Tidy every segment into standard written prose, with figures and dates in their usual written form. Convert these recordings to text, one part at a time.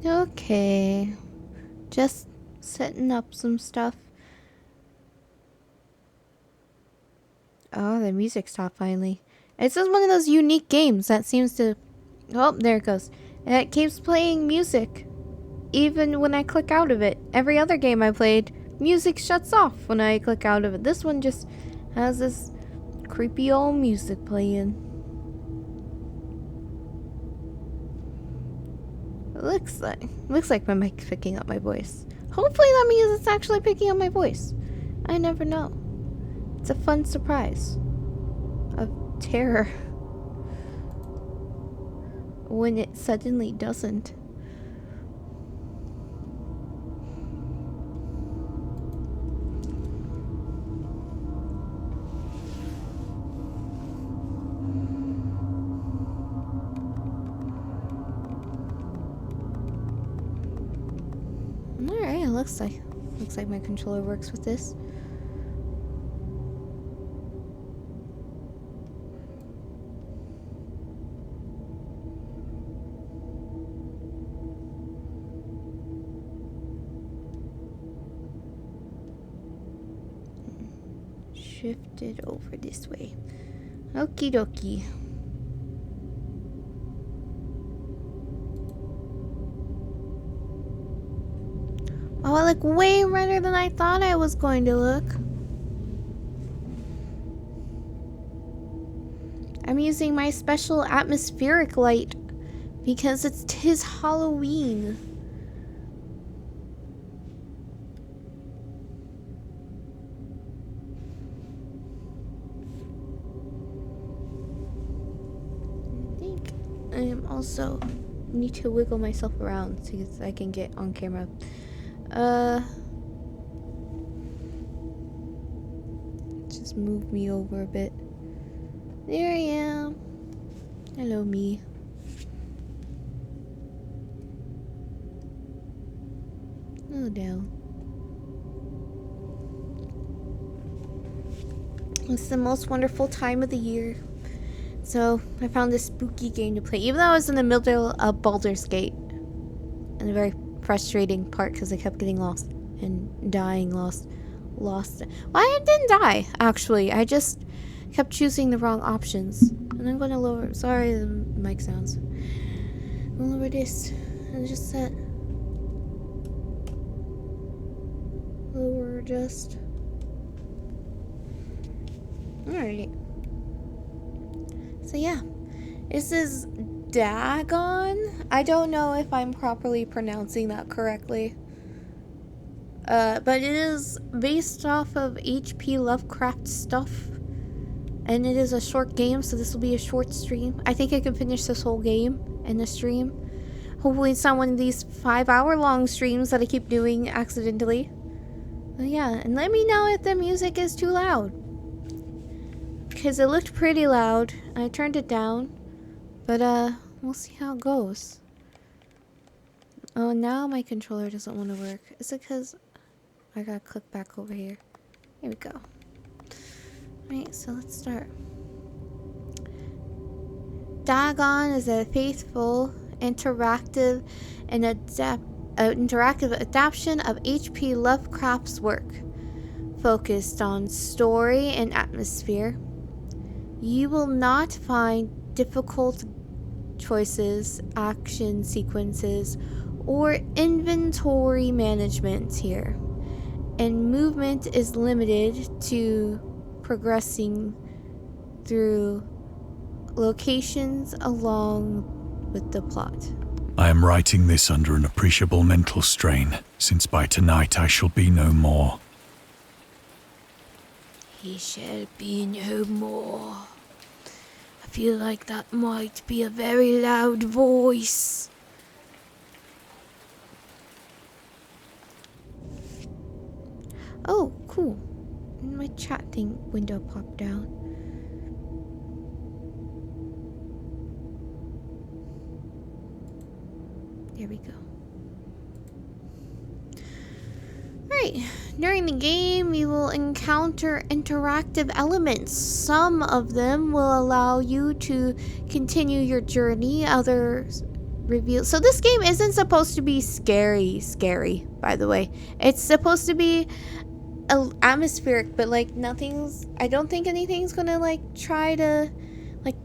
Okay. Just setting up some stuff. Oh, the music stopped finally. It's just one of those unique games that seems to... Oh, there it goes. And it keeps playing music. Even when I click out of it. Every other game I played, music shuts off when I click out of it. This one just has this creepy old music playing. Looks like my mic's picking up my voice. Hopefully that means it's actually picking up my voice. I never know. It's a fun surprise of terror when it suddenly doesn't. Alright, looks like my controller works with this. Shifted over this way. Okie dokie. Oh, I look way redder than I thought I was going to look. I'm using my special atmospheric light because it's 'tis Halloween. I think I am also need to wiggle myself around so I can get on camera. Just move me over a bit. There I am. Hello, me. Oh, down. It's the most wonderful time of the year. So, I found this spooky game to play. Even though I was in the middle of Baldur's Gate. And a very frustrating part because I kept getting lost. And dying lost. Well, I didn't die, actually. I just kept choosing the wrong options. And I'm gonna lower... Sorry, the mic sounds. I'm gonna lower this. And just set... Lower, just... Alright. So yeah. This is Dagon? I don't know if I'm properly pronouncing that correctly. But it is based off of H.P Lovecraft stuff. And it is a short game, so this will be a short stream. I think I can finish this whole game in the stream. Hopefully it's not one of these 5-hour-long streams that I keep doing accidentally. But yeah, and let me know if the music is too loud. Because it looked pretty loud. I turned it down. But, we'll see how it goes. Oh, now my controller doesn't want to work. Is it because I gotta click back over here? Here we go. Alright, so let's start. Dagon is a faithful, interactive adaptation of H.P Lovecraft's work, focused on story and atmosphere. You will not find difficult choices, action sequences, or inventory management here, and movement is limited to progressing through locations along with the plot. I am writing this under an appreciable mental strain, since by tonight I shall be no more. He shall be no more. I feel like that might be a very loud voice. Oh, cool. My chat thing window popped down. There we go. Alright, during the game you will encounter interactive elements. Some of them will allow you to continue your journey, others reveal. So this game isn't supposed to be scary, by the way. It's supposed to be atmospheric, but like nothing's, I don't think anything's gonna like try to like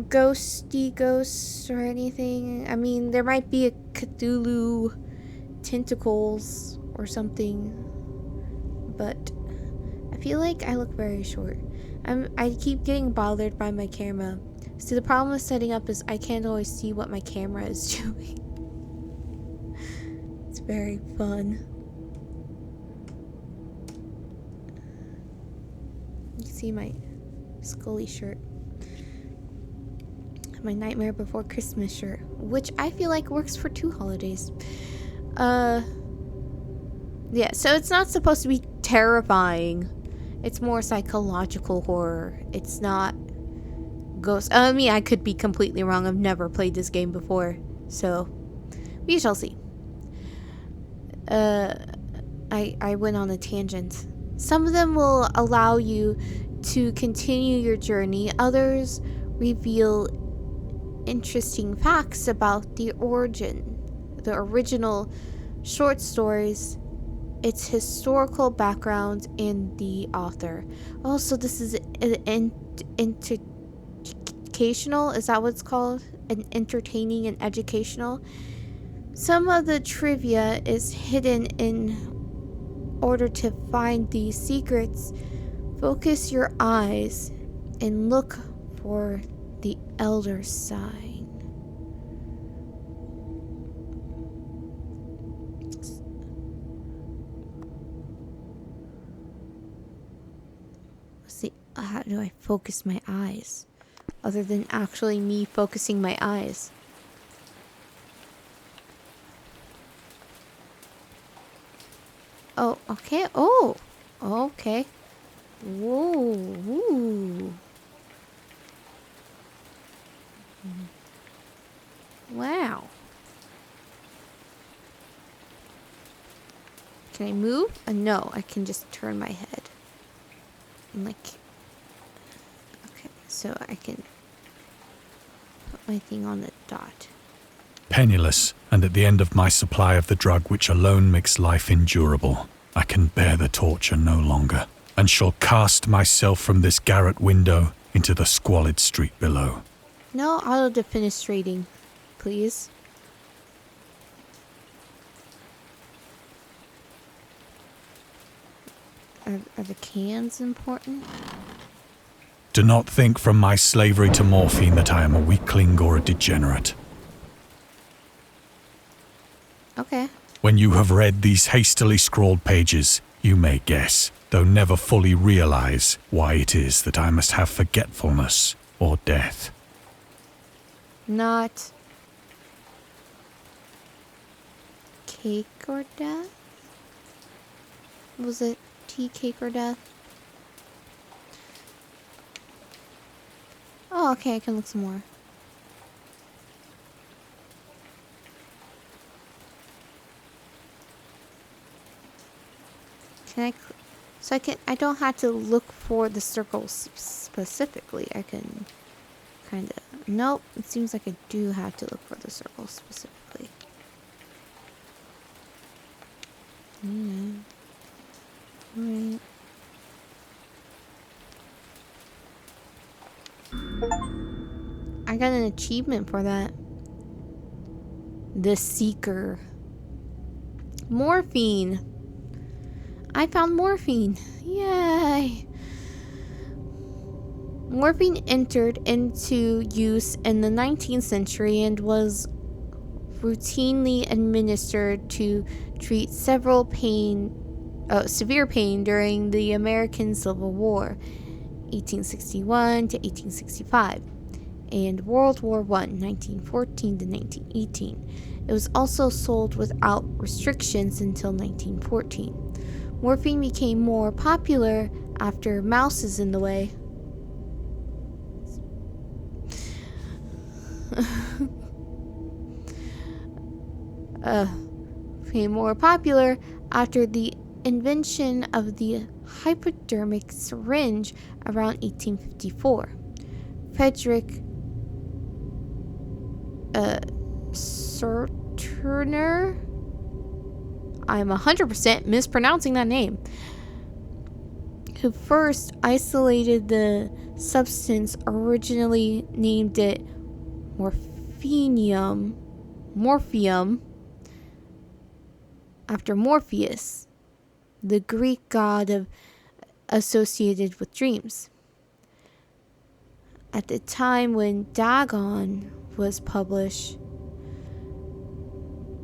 ghosty ghosts or anything. I mean, there might be a Cthulhu tentacles or something, but I feel like I look very short. I keep getting bothered by my camera. See, the problem with setting up is I can't always see what my camera is doing. It's very fun. You can see my Scully shirt. My Nightmare Before Christmas shirt, which I feel like works for 2 holidays. Yeah, so it's not supposed to be terrifying. It's more psychological horror. It's not ghost. I mean, I could be completely wrong. I've never played this game before, so we shall see. I went on a tangent. Some of them will allow you to continue your journey. Others reveal interesting facts about the original short stories, its historical background, and the author. Also, this is educational. Is that what it's called? An entertaining and educational. Some of the trivia is hidden in order to find these secrets. Focus your eyes and look for the elder sign. See, how do I focus my eyes? Other than actually me focusing my eyes. Oh, okay. Oh, okay. Whoa. Ooh. Wow. Can I move? No, I can just turn my head. And like... Okay, so I can put my thing on the dot. Penniless, and at the end of my supply of the drug which alone makes life endurable, I can bear the torture no longer, and shall cast myself from this garret window into the squalid street below. No auto-defenestrating, please. Are the cans important? Do not think from my slavery to morphine that I am a weakling or a degenerate. Okay. When you have read these hastily scrawled pages, you may guess, though never fully realize, why it is that I must have forgetfulness or death. Not cake or death? Was it tea, cake, or death? Oh, okay, I can look some more. Can I don't have to look for the circles specifically. I can kind of, nope, it seems like I do have to look for the circles specifically. Yeah. Alright. I got an achievement for that. The Seeker. Morphine. I found morphine. Yay. Morphine entered into use in the 19th century and was routinely administered to treat severe pain during the American Civil War, 1861 to 1865, and World War I, 1914 to 1918. It was also sold without restrictions until 1914. Morphine became more popular after Mouse is in the Way. Became more popular after the invention of the hypodermic syringe around 1854. Frederick Surturner. I'm 100% mispronouncing that name. Who first isolated the substance, originally named it morphium, after Morpheus, the Greek god associated with dreams. At the time when Dagon was published,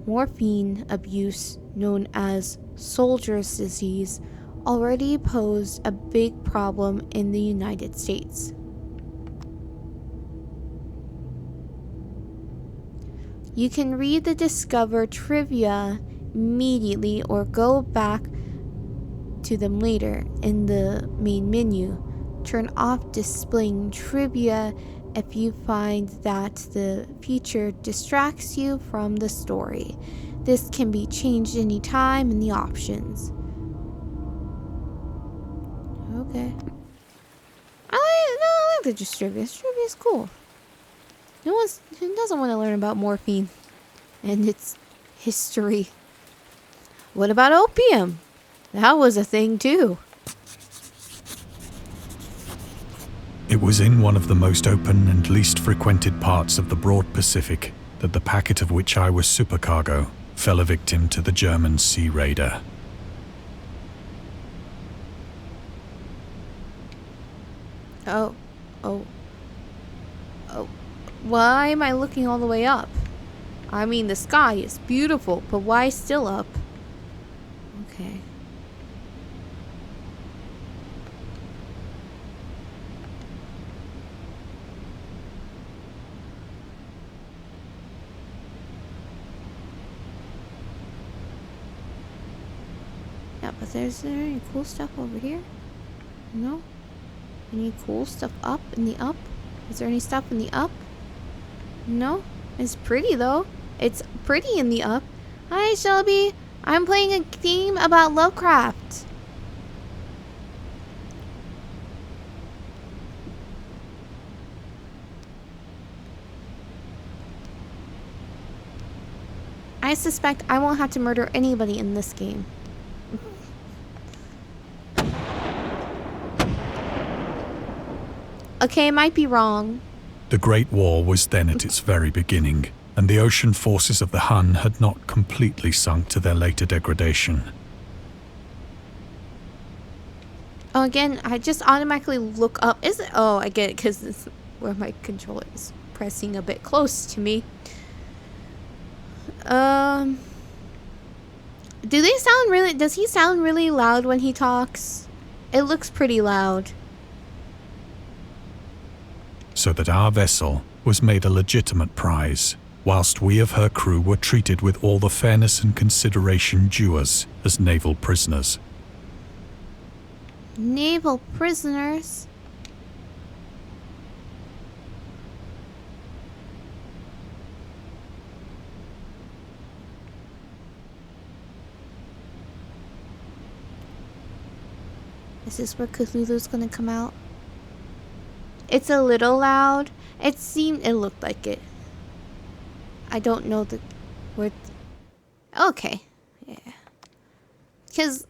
morphine abuse, known as soldier's disease, already posed a big problem in the United States. You can read the Discover trivia immediately or go back to them later in the main menu. Turn off displaying trivia if you find that the feature distracts you from the story. This can be changed anytime in the options. Okay. I like the trivia. Trivia is cool. Who doesn't want to learn about morphine and its history? What about opium? That was a thing too. It was in one of the most open and least frequented parts of the broad Pacific that the packet of which I was supercargo fell a victim to the German sea raider. Oh. Why am I looking all the way up? I mean, the sky is beautiful, but why still up? Okay. Yeah, but is there any cool stuff over here? No? Any cool stuff up in the up? Is there any stuff in the up? No? It's pretty though. It's pretty in the up. Hi Shelby. I'm playing a game about Lovecraft. I suspect I won't have to murder anybody in this game. Okay, I might be wrong. The Great War was then at its very beginning, and the ocean forces of the Hun had not completely sunk to their later degradation. Oh, again, I just automatically look up. Is it? Oh, I get it, because it's where my controller is pressing a bit close to me. Do they sound really... Does he sound really loud when he talks? It looks pretty loud. So that our vessel was made a legitimate prize, whilst we of her crew were treated with all the fairness and consideration due us as naval prisoners. Naval prisoners? Is this where Cthulhu's gonna come out? It's a little loud. It looked like it. I don't know the word. Okay. Yeah. Because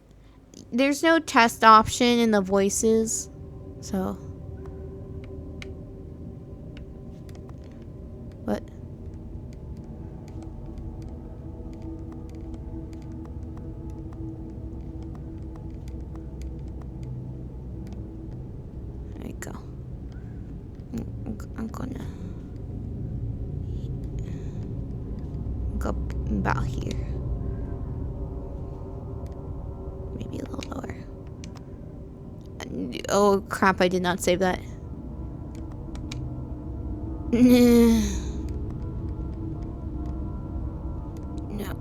there's no test option in the voices. So. What? There we go. I'm gonna go about here. Maybe a little lower. Oh crap, I did not save that. No.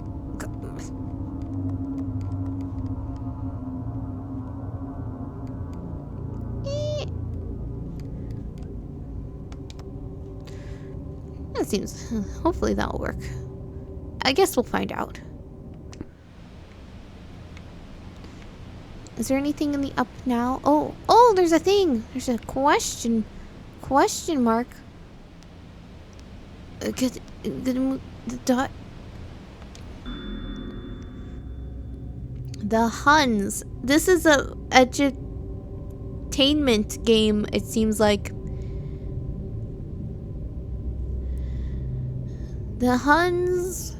That seems... Hopefully that'll work. I guess we'll find out. Is there anything in the up now? Oh, there's a thing. There's a question mark. Good The Huns. This is a edutainment game, it seems like. The Huns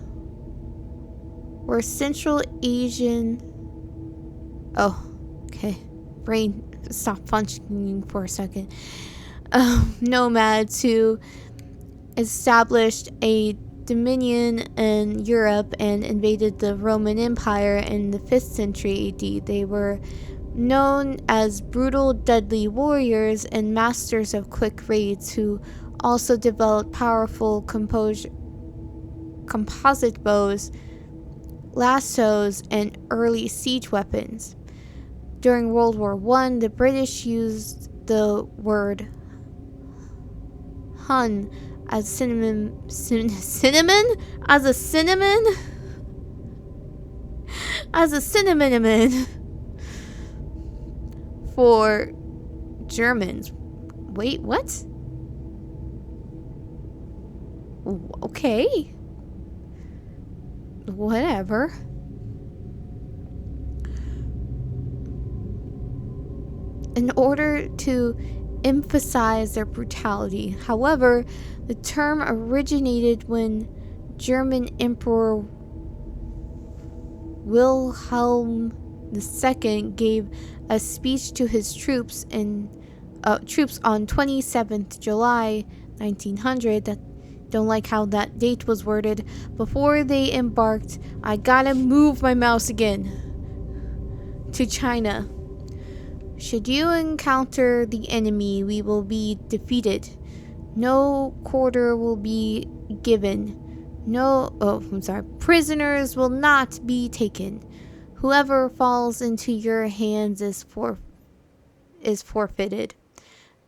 were Central Asian. Oh, okay. Brain, stop functioning for a second. Nomads who established a dominion in Europe and invaded the Roman Empire in the 5th century AD. They were known as brutal, deadly warriors and masters of quick raids who also developed powerful composite bows, lassos, and early siege weapons. During World War I, the British used the word Hun as cinnamon as a synonym for Germans. Wait, what? Okay. Whatever. In order to emphasize their brutality. However, the term originated when German Emperor Wilhelm II gave a speech to his troops on 27th July 1900. That don't like how that date was worded. Before they embarked, I gotta move my mouse again, to China. Should you encounter the enemy, we will be defeated. No quarter will be given. Prisoners will not be taken. Whoever falls into your hands is forfeited.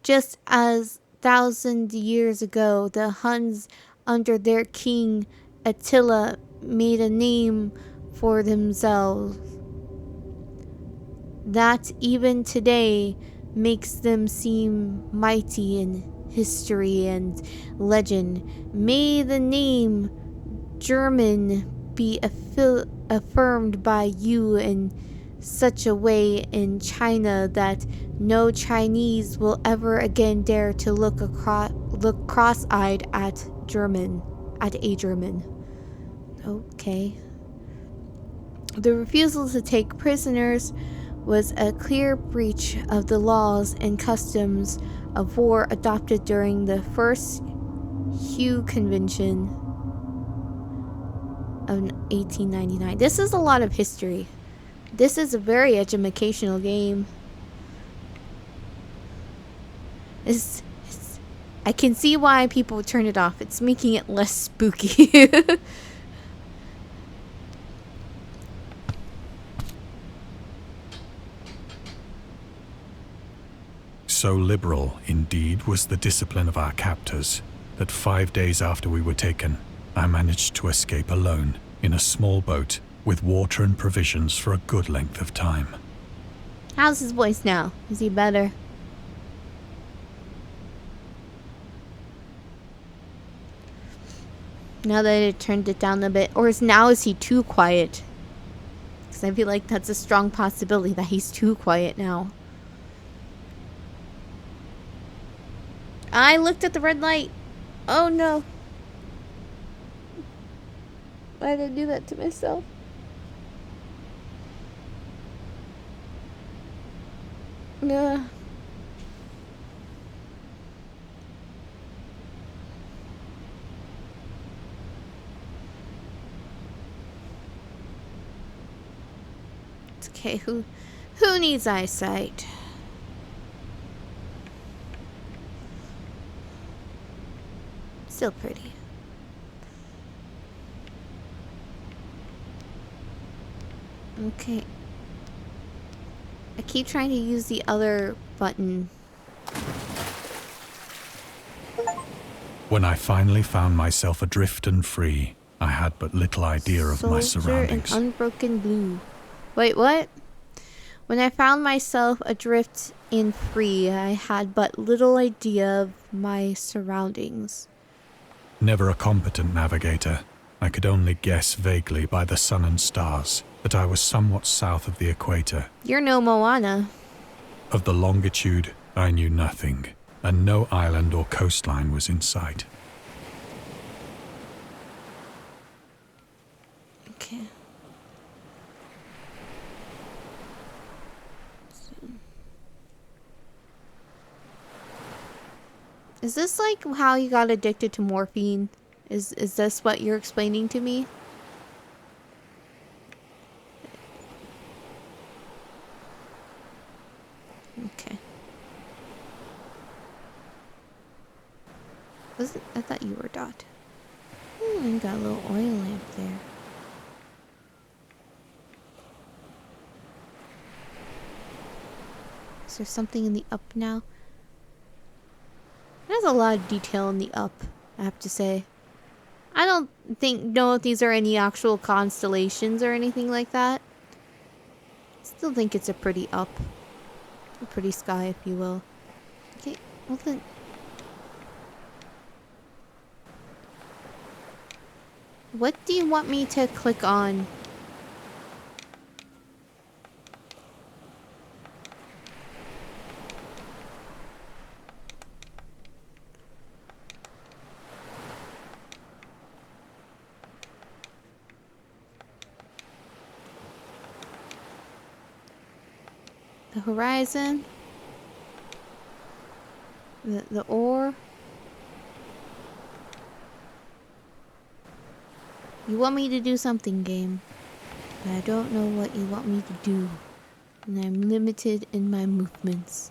Just as 1,000 years ago, the Huns under their king Attila made a name for themselves that even today makes them seem mighty in history and legend. May the name German be affirmed by you in such a way in China that no Chinese will ever again dare to look cross-eyed at a German. Okay. The refusal to take prisoners was a clear breach of the laws and customs of war adopted during the First Hue Convention of 1899. This is a lot of history. This is a very educational game. I can see why people turn it off. It's making it less spooky. So liberal, indeed, was the discipline of our captors, that 5 days after we were taken, I managed to escape alone, in a small boat, with water and provisions for a good length of time. How's his voice now? Is he better? Now that it turned it down a bit. Or is he too quiet? Because I feel like that's a strong possibility that he's too quiet now. I looked at the red light. Oh no. Why did I do that to myself? Nah. It's okay. Who needs eyesight? Still pretty. Okay. I keep trying to use the other button. When I finally found myself adrift and free, I had but little idea of my surroundings. Soldier in unbroken blue. Wait, what? When I found myself adrift and free, I had but little idea of my surroundings. Never a competent navigator, I could only guess vaguely by the sun and stars that I was somewhat south of the equator. You're no Moana. Of the longitude, I knew nothing, and no island or coastline was in sight. Okay. Is this like how you got addicted to morphine? Is this what you're explaining to me? Okay. Was it? I thought you were Dot. You got a little oil lamp there. Is there something in the up now? There's a lot of detail in the up, I have to say. I don't know if these are any actual constellations or anything like that. Still think it's a pretty up. A pretty sky, if you will. Okay, well then. What do you want me to click on? The horizon. The ore. You want me to do something, game. But I don't know what you want me to do. And I'm limited in my movements.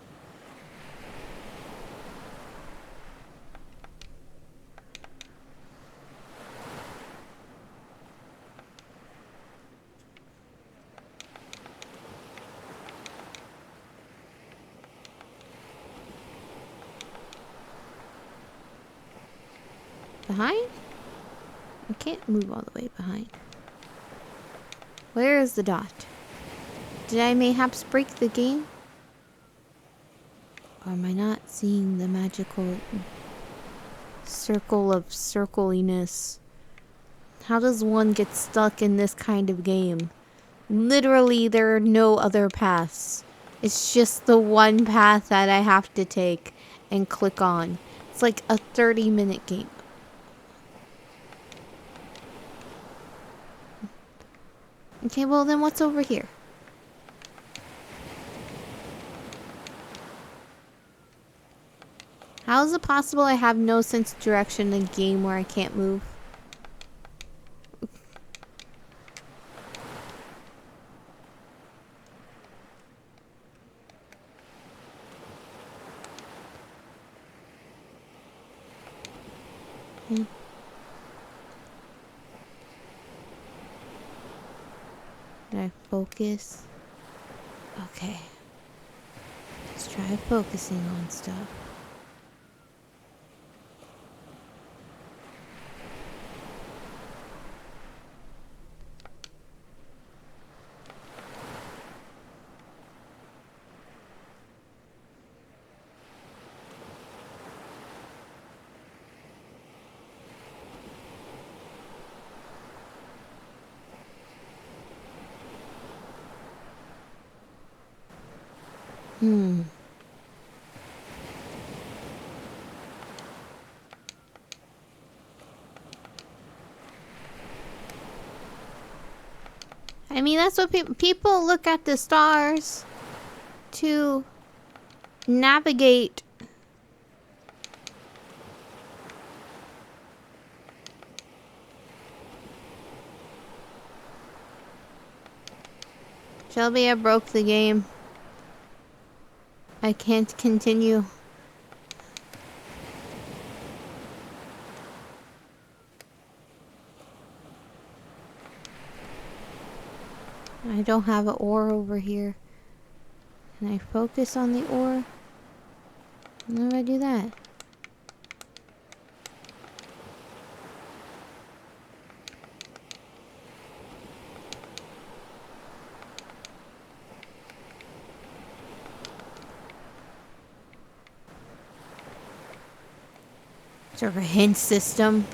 Behind? I can't move all the way behind. Where is the dot? Did I mayhaps break the game? Or am I not seeing the magical circle of circliness? How does one get stuck in this kind of game? Literally, there are no other paths. It's just the one path that I have to take and click on. It's like a 30-minute game. Okay, well then what's over here? How is it possible I have no sense of direction in a game where I can't move? Okay. Did I focus? Okay. Let's try focusing on stuff. I mean, that's what people look at the stars to navigate. Shelby, I broke the game. I can't continue. I don't have an ore over here. Can I focus on the ore? How do I do that? Is there a hint system?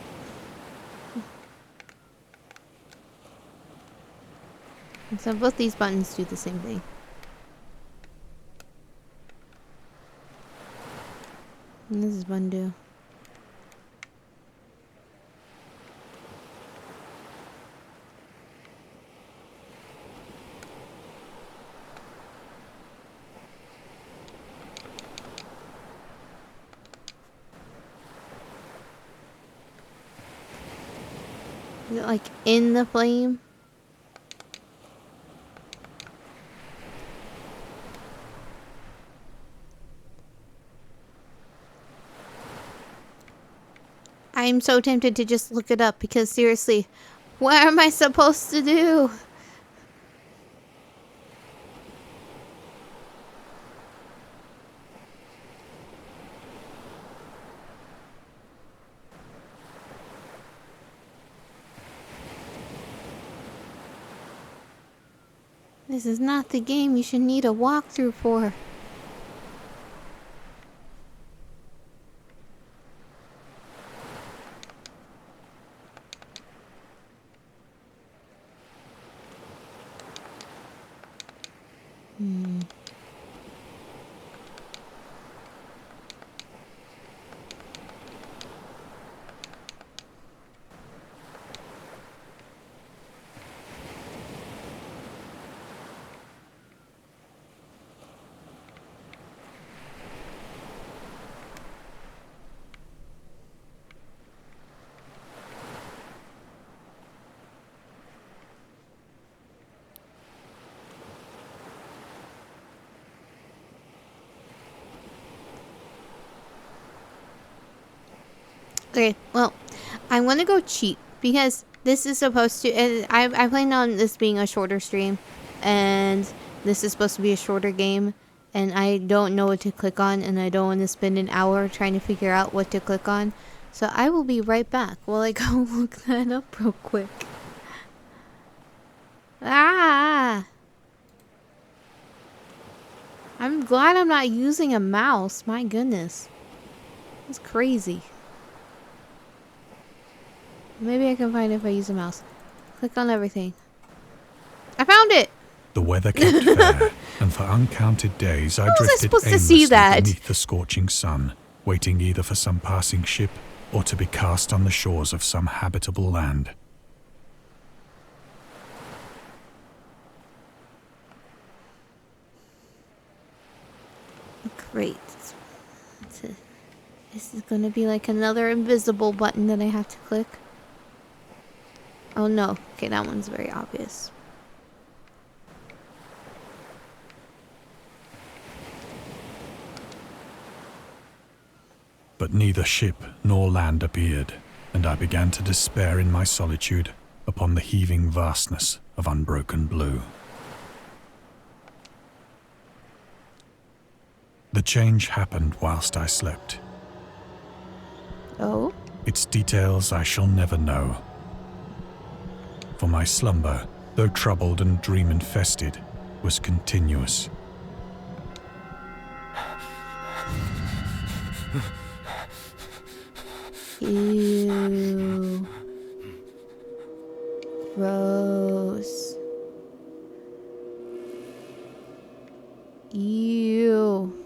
So both these buttons do the same thing. And this is button do. Is it like in the flame? I'm so tempted to just look it up because seriously, what am I supposed to do? This is not the game you should need a walkthrough for. Okay, well, I'm gonna go cheat because this is supposed to. I plan on this being a shorter stream, and this is supposed to be a shorter game, and I don't know what to click on, and I don't want to spend an hour trying to figure out what to click on. So I will be right back while I go look that up real quick. Ah! I'm glad I'm not using a mouse. My goodness, that's crazy. Maybe I can find it if I use a mouse. Click on everything. I found it! The weather kept fair, and for uncounted days I drifted supposed to aimlessly see that? beneath the scorching sun, waiting either for some passing ship or to be cast on the shores of some habitable land. Great. This is gonna be like another invisible button that I have to click. Oh no. Okay, that one's very obvious. But neither ship nor land appeared, and I began to despair in my solitude upon the heaving vastness of unbroken blue. The change happened whilst I slept. Oh? Its details I shall never know. For my slumber, though troubled and dream-infested, was continuous. Ew. Gross. Ew.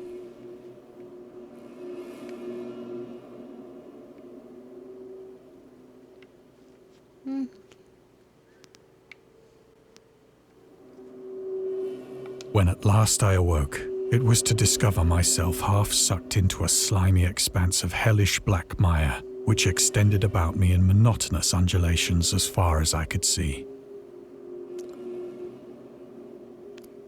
When at last I awoke, it was to discover myself half sucked into a slimy expanse of hellish black mire, which extended about me in monotonous undulations as far as I could see.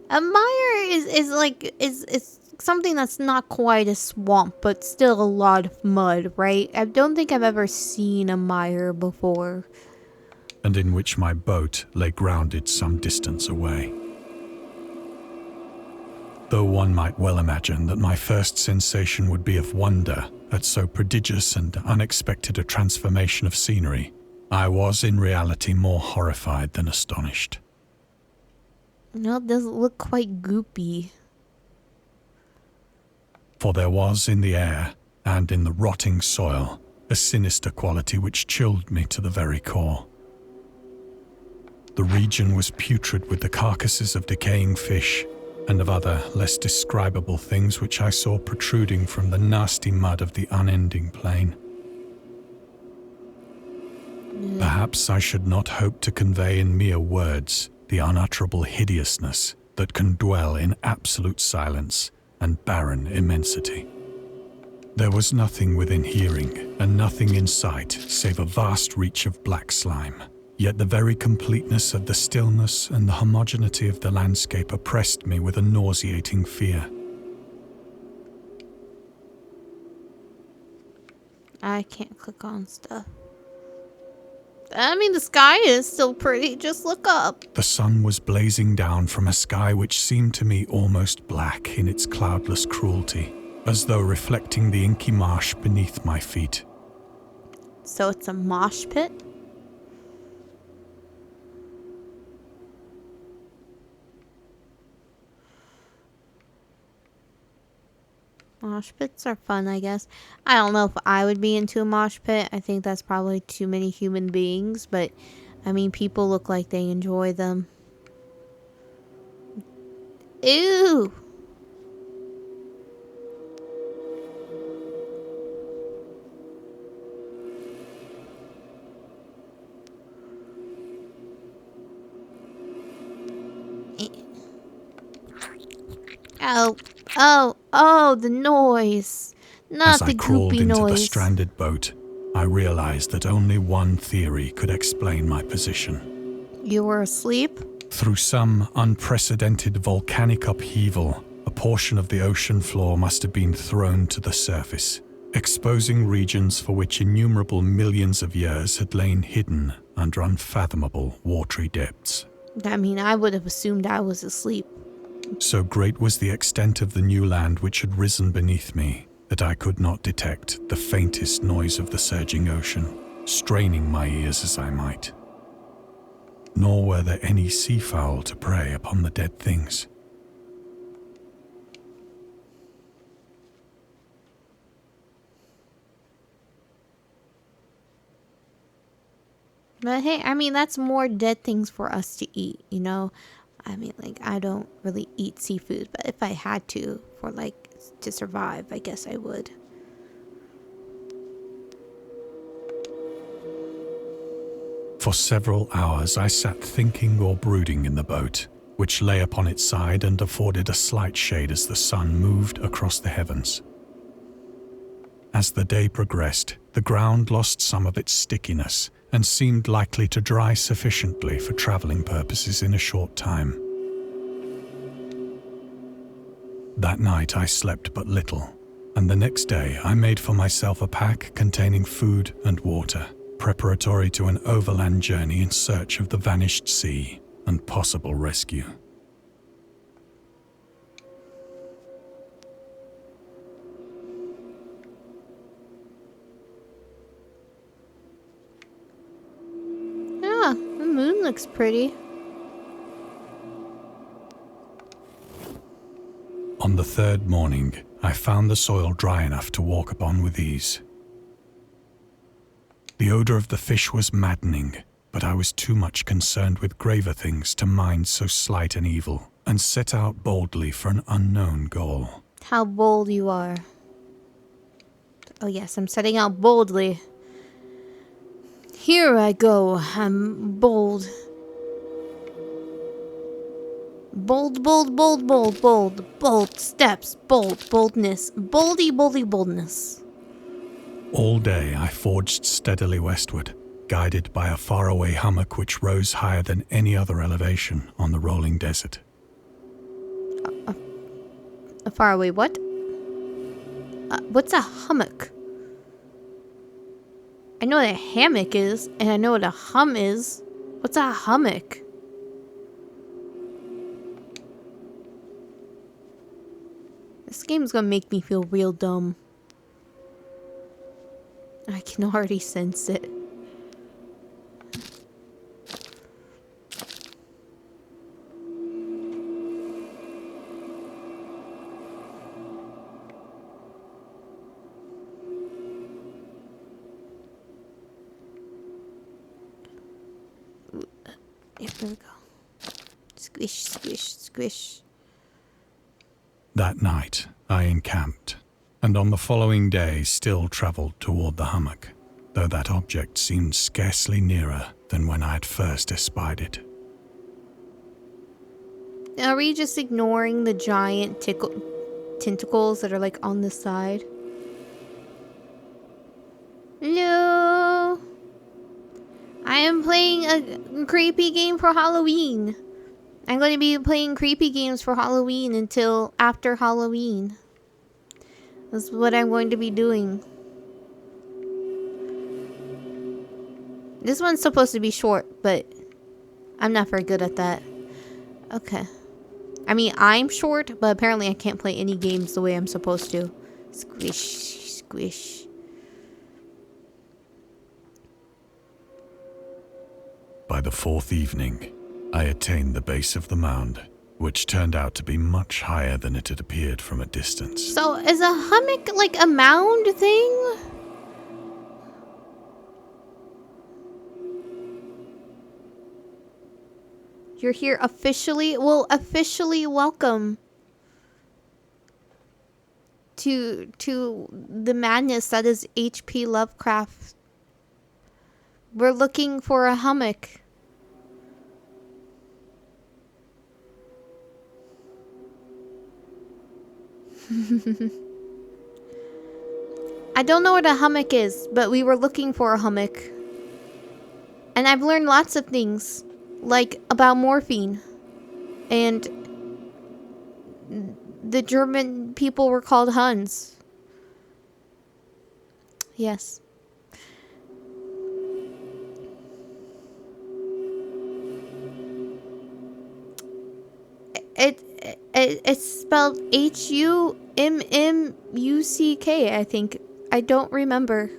A mire is something that's not quite a swamp, but still a lot of mud, right? I don't think I've ever seen a mire before. And in which my boat lay grounded some distance away. Though one might well imagine that my first sensation would be of wonder at so prodigious and unexpected a transformation of scenery, I was in reality more horrified than astonished. No, it does look quite goopy. For there was in the air, and in the rotting soil, a sinister quality which chilled me to the very core. The region was putrid with the carcasses of decaying fish and of other, less describable things which I saw protruding from the nasty mud of the unending plain. Perhaps I should not hope to convey in mere words the unutterable hideousness that can dwell in absolute silence and barren immensity. There was nothing within hearing and nothing in sight save a vast reach of black slime. Yet the very completeness of the stillness and the homogeneity of the landscape oppressed me with a nauseating fear. I can't click on stuff. I mean, the sky is still pretty. Just look up. The sun was blazing down from a sky which seemed to me almost black in its cloudless cruelty, as though reflecting the inky marsh beneath my feet. So it's a mosh pit? Mosh pits are fun, I guess. I don't know if I would be into a mosh pit. I think that's probably too many human beings, but I mean, people look like they enjoy them. Ew! Oh, oh, the noise. Not As I the crawled goopy into noise. the stranded boat, I realized that only one theory could explain my position. You were asleep? Through some unprecedented volcanic upheaval, a portion of the ocean floor must have been thrown to the surface, exposing regions for which innumerable millions of years had lain hidden under unfathomable watery depths. I mean, I would have assumed I was asleep. So great was the extent of the new land which had risen beneath me that I could not detect the faintest noise of the surging ocean, straining my ears as I might. Nor were there any seafowl to prey upon the dead things. But hey, I mean, that's more dead things for us to eat, you know? I mean, like, I don't really eat seafood, but if I had to, for like, to survive, I guess I would. For several hours I sat thinking or brooding in the boat, which lay upon its side and afforded a slight shade as the sun moved across the heavens. As the day progressed, the ground lost some of its stickiness and seemed likely to dry sufficiently for traveling purposes in a short time. That night I slept but little, and the next day I made for myself a pack containing food and water, preparatory to an overland journey in search of the vanished sea and possible rescue. Yeah, the moon looks pretty. On the third morning, I found the soil dry enough to walk upon with ease. The odor of the fish was maddening, but I was too much concerned with graver things to mind so slight an evil, and set out boldly for an unknown goal. How bold you are. Oh yes, I'm setting out boldly. Here I go. I'm bold. Bold, bold, bold, bold, bold. Bold steps. Bold, boldness. Boldy, boldy, boldness. All day I forged steadily westward, guided by a faraway hummock which rose higher than any other elevation on the rolling desert. A faraway what? What's a hummock? I know what a hammock is, and I know what a hum is. What's a hummock? This game's gonna make me feel real dumb. I can already sense it. Yeah, there we go. Squish, squish, squish. That night, I encamped, and on the following day still travelled toward the hummock, though that object seemed scarcely nearer than when I had first espied it. Are we just ignoring the giant tentacles that are like on the side? No! I am playing a creepy game for Halloween. I'm going to be playing creepy games for Halloween until after Halloween. That's what I'm going to be doing. This one's supposed to be short, but I'm not very good at that. Okay. I mean, I'm short, but apparently I can't play any games the way I'm supposed to. Squish, squish. By the fourth evening, I attained the base of the mound, which turned out to be much higher than it had appeared from a distance. So, is a hummock like a mound thing? You're here officially? Well, officially welcome to the madness that is H.P. Lovecraft. We're looking for a hummock. I don't know what a hummock is, but we were looking for a hummock. And I've learned lots of things, like about morphine. And the German people were called Huns. Yes. It's spelled H-U-M-M-U-C-K, I think. I don't remember.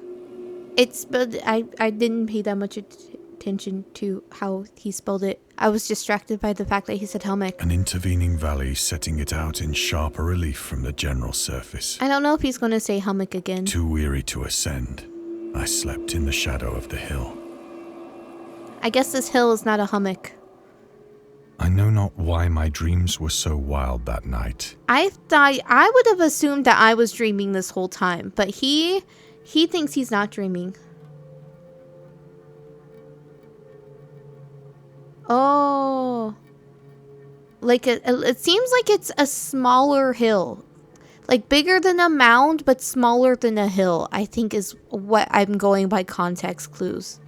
It's spelled... I didn't pay that much attention to how he spelled it. I was distracted by the fact that he said hummock. An intervening valley setting it out in sharper relief from the general surface. I don't know if he's going to say hummock again. Too weary to ascend, I slept in the shadow of the hill. I guess this hill is not a hummock. I know not why my dreams were so wild that night. I would have assumed that I was dreaming this whole time, but he thinks he's not dreaming. Oh. Like it seems like it's a smaller hill. Like bigger than a mound, but smaller than a hill, I think is what I'm going by context clues.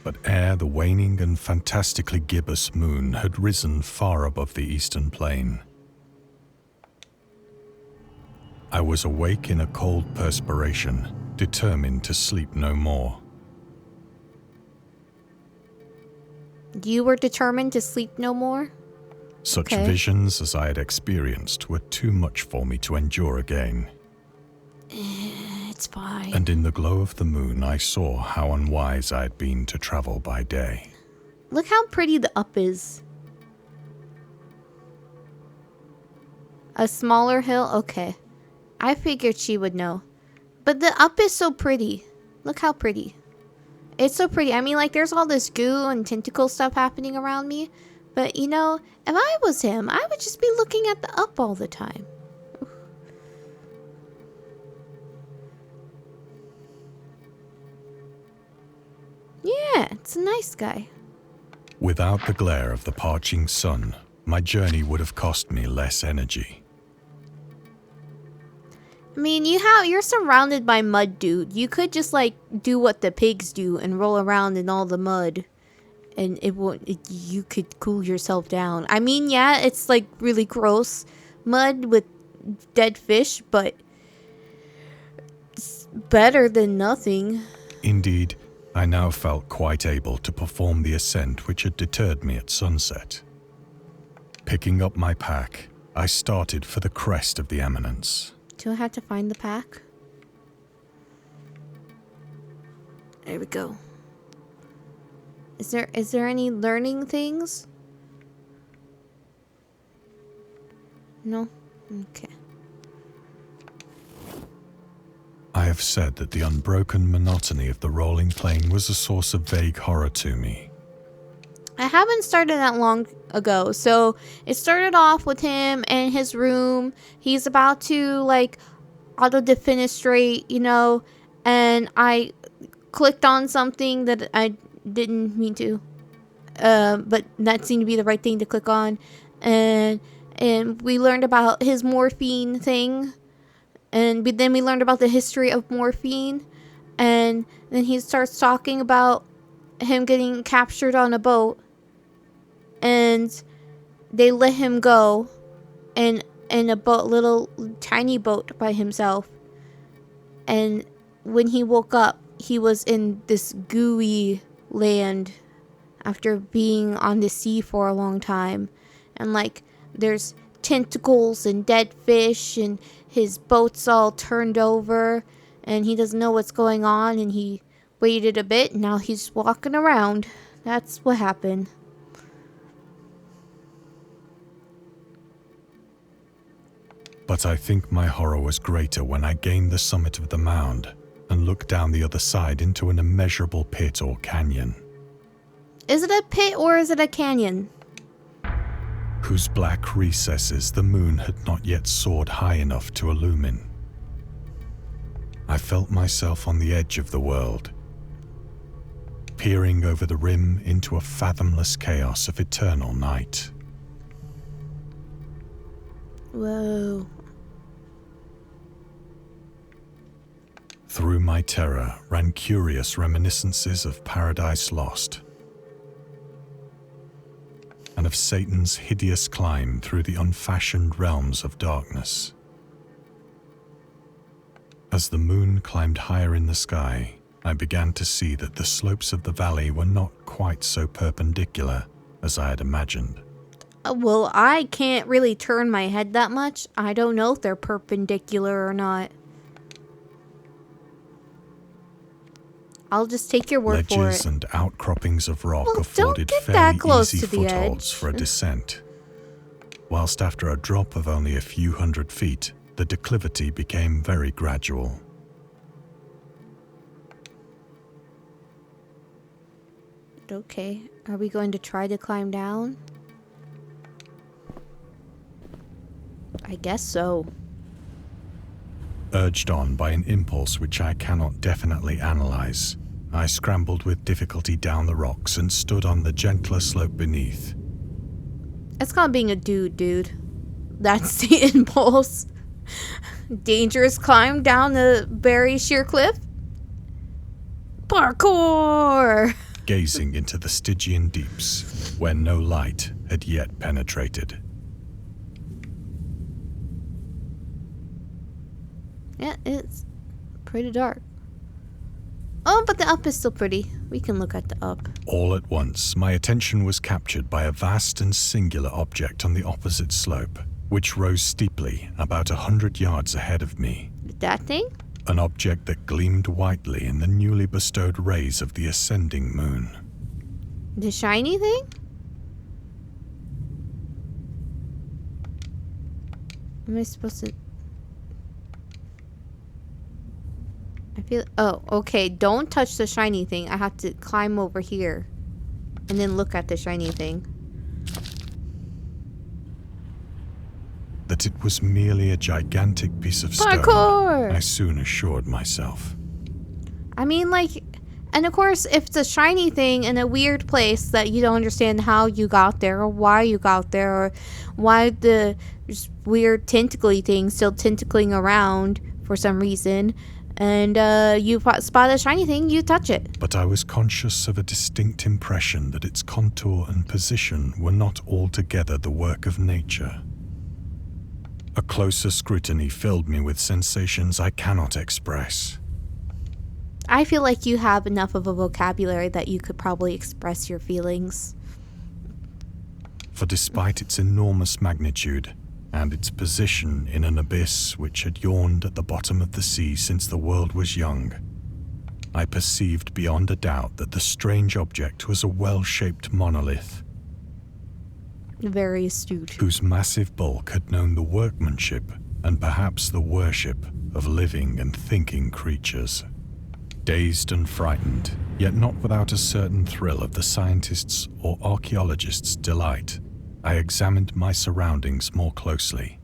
But ere the waning and fantastically gibbous moon had risen far above the eastern plain, I was awake in a cold perspiration, determined to sleep no more. You were determined to sleep no more? Such Okay. visions as I had experienced were too much for me to endure again. It's fine. And in the glow of the moon, I saw how unwise I had been to travel by day. Look how pretty the up is. A smaller hill? Okay. I figured she would know. But the up is so pretty. Look how pretty. It's so pretty. I mean, like, there's all this goo and tentacle stuff happening around me. But, you know, if I was him, I would just be looking at the up all the time. Yeah, it's a nice guy. Without the glare of the parching sun, my journey would have cost me less energy. I mean, you're surrounded by mud, dude. You could just like do what the pigs do and roll around in all the mud, and you could cool yourself down. I mean, yeah, it's like really gross mud with dead fish, but it's better than nothing. Indeed, I now felt quite able to perform the ascent which had deterred me at sunset. Picking up my pack, I started for the crest of the eminence. Do I have to find the pack? There we go. Is there any learning things? No? Okay. I have said that the unbroken monotony of the rolling plain was a source of vague horror to me. I haven't started that long ago. So it started off with him in his room. He's about to like auto defenestrate, you know, and I clicked on something that I didn't mean to. But that seemed to be the right thing to click on. And we learned about his morphine thing. And then we learned about the history of morphine. And then he starts talking about him getting captured on a boat. And they let him go in a boat, little tiny boat by himself. And when he woke up, he was in this gooey land after being on the sea for a long time. And like there's tentacles and dead fish, and his boat's all turned over, and he doesn't know what's going on, and he waited a bit, and now he's walking around. That's what happened. But I think my horror was greater when I gained the summit of the mound and looked down the other side into an immeasurable pit or canyon. Is it a pit or is it a canyon? Whose black recesses the moon had not yet soared high enough to illumine. I felt myself on the edge of the world, peering over the rim into a fathomless chaos of eternal night. Whoa. Through my terror ran curious reminiscences of Paradise Lost, and of Satan's hideous climb through the unfashioned realms of darkness. As the moon climbed higher in the sky, I began to see that the slopes of the valley were not quite so perpendicular as I had imagined. Well, I can't really turn my head that much. I don't know if they're perpendicular or not. I'll just take your word for it. Ledges and outcroppings of rock Well, afforded don't get fairly that close easy to the footholds edge. for a descent, whilst after a drop of only a few hundred feet, the declivity became very gradual. Okay, are we going to try to climb down? I guess so. Urged on by an impulse which I cannot definitely analyze, I scrambled with difficulty down the rocks and stood on the gentler slope beneath. It's called being a dude. That's the impulse. Dangerous climb down the very sheer cliff. Parkour! Gazing into the Stygian deeps, where no light had yet penetrated. Yeah, it's pretty dark. Oh, but the up is still pretty. We can look at the up. All at once, my attention was captured by a vast and singular object on the opposite slope, which rose steeply about 100 yards ahead of me. That thing? An object that gleamed whitely in the newly bestowed rays of the ascending moon. The shiny thing? Am I supposed to... I feel... Oh, okay. Don't touch the shiny thing. I have to climb over here. And then look at the shiny thing. That it was merely a gigantic piece of stone, Parkour! I soon assured myself. I mean, like... And of course, if it's a shiny thing in a weird place that you don't understand how you got there, or why you got there, or why the just weird tentacly thing still tentacling around for some reason, and you spot a shiny thing, you touch it. But I was conscious of a distinct impression that its contour and position were not altogether the work of nature. A closer scrutiny filled me with sensations I cannot express. I feel like you have enough of a vocabulary that you could probably express your feelings. For despite its enormous magnitude and its position in an abyss which had yawned at the bottom of the sea since the world was young, I perceived beyond a doubt that the strange object was a well-shaped monolith, Very astute. whose massive bulk had known the workmanship and perhaps the worship of living and thinking creatures. Dazed and frightened, yet not without a certain thrill of the scientist's or archaeologist's delight. I examined my surroundings more closely.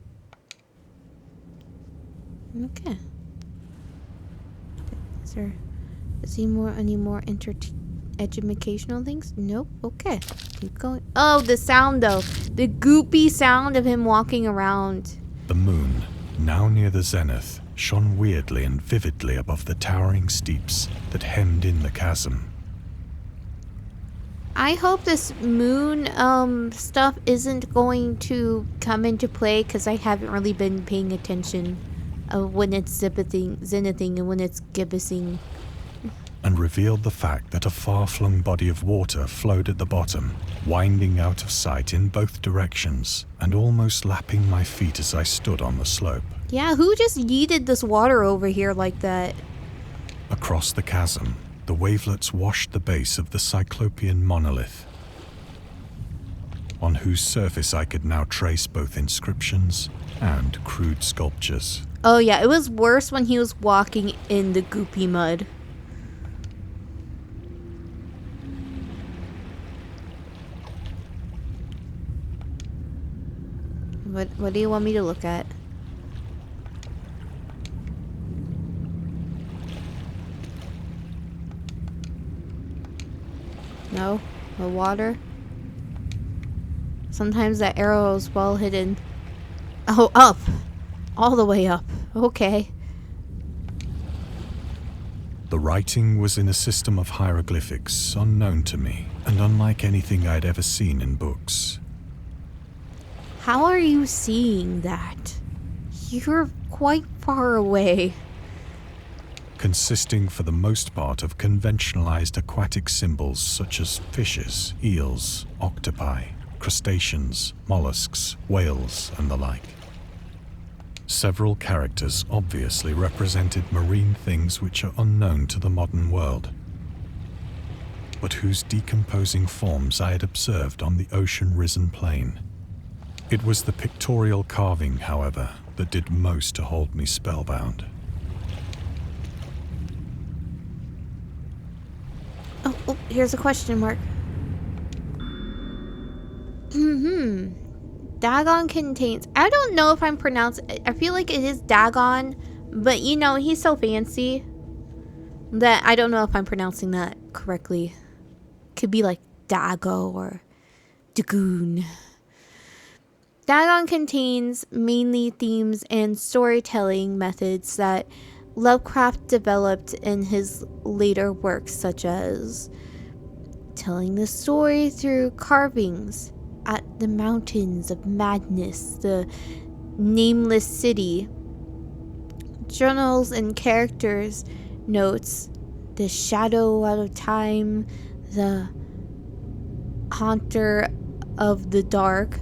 Okay. Is any more educational things? Nope. Okay. Keep going. Oh, the sound though. The goopy sound of him walking around. The moon, now near the zenith, shone weirdly and vividly above the towering steeps that hemmed in the chasm. I hope this moon stuff isn't going to come into play, because I haven't really been paying attention when it's zenithing and when it's gibbosing. And revealed the fact that a far-flung body of water flowed at the bottom, winding out of sight in both directions, and almost lapping my feet as I stood on the slope. Yeah, who just yeeted this water over here like that? Across the chasm, the wavelets washed the base of the Cyclopean monolith, on whose surface I could now trace both inscriptions and crude sculptures. Oh yeah, it was worse when he was walking in the goopy mud. What do you want me to look at? No? The water? Sometimes that arrow is well hidden. Oh, up! All the way up. Okay. The writing was in a system of hieroglyphics unknown to me, and unlike anything I'd ever seen in books. How are you seeing that? You're quite far away. Consisting for the most part of conventionalized aquatic symbols such as fishes, eels, octopi, crustaceans, mollusks, whales, and the like. Several characters obviously represented marine things which are unknown to the modern world, but whose decomposing forms I had observed on the ocean-risen plain. It was the pictorial carving, however, that did most to hold me spellbound. Oh, here's a question mark. Dagon contains... I don't know if I'm pronouncing... I feel like it is Dagon, but you know, he's so fancy that I don't know if I'm pronouncing that correctly. Could be like Dago or Dagoon. Dagon contains mainly themes and storytelling methods that Lovecraft developed in his later works, such as telling the story through carvings at the Mountains of Madness, the Nameless City, journals and characters notes, the Shadow Out of Time, the Haunter of the Dark,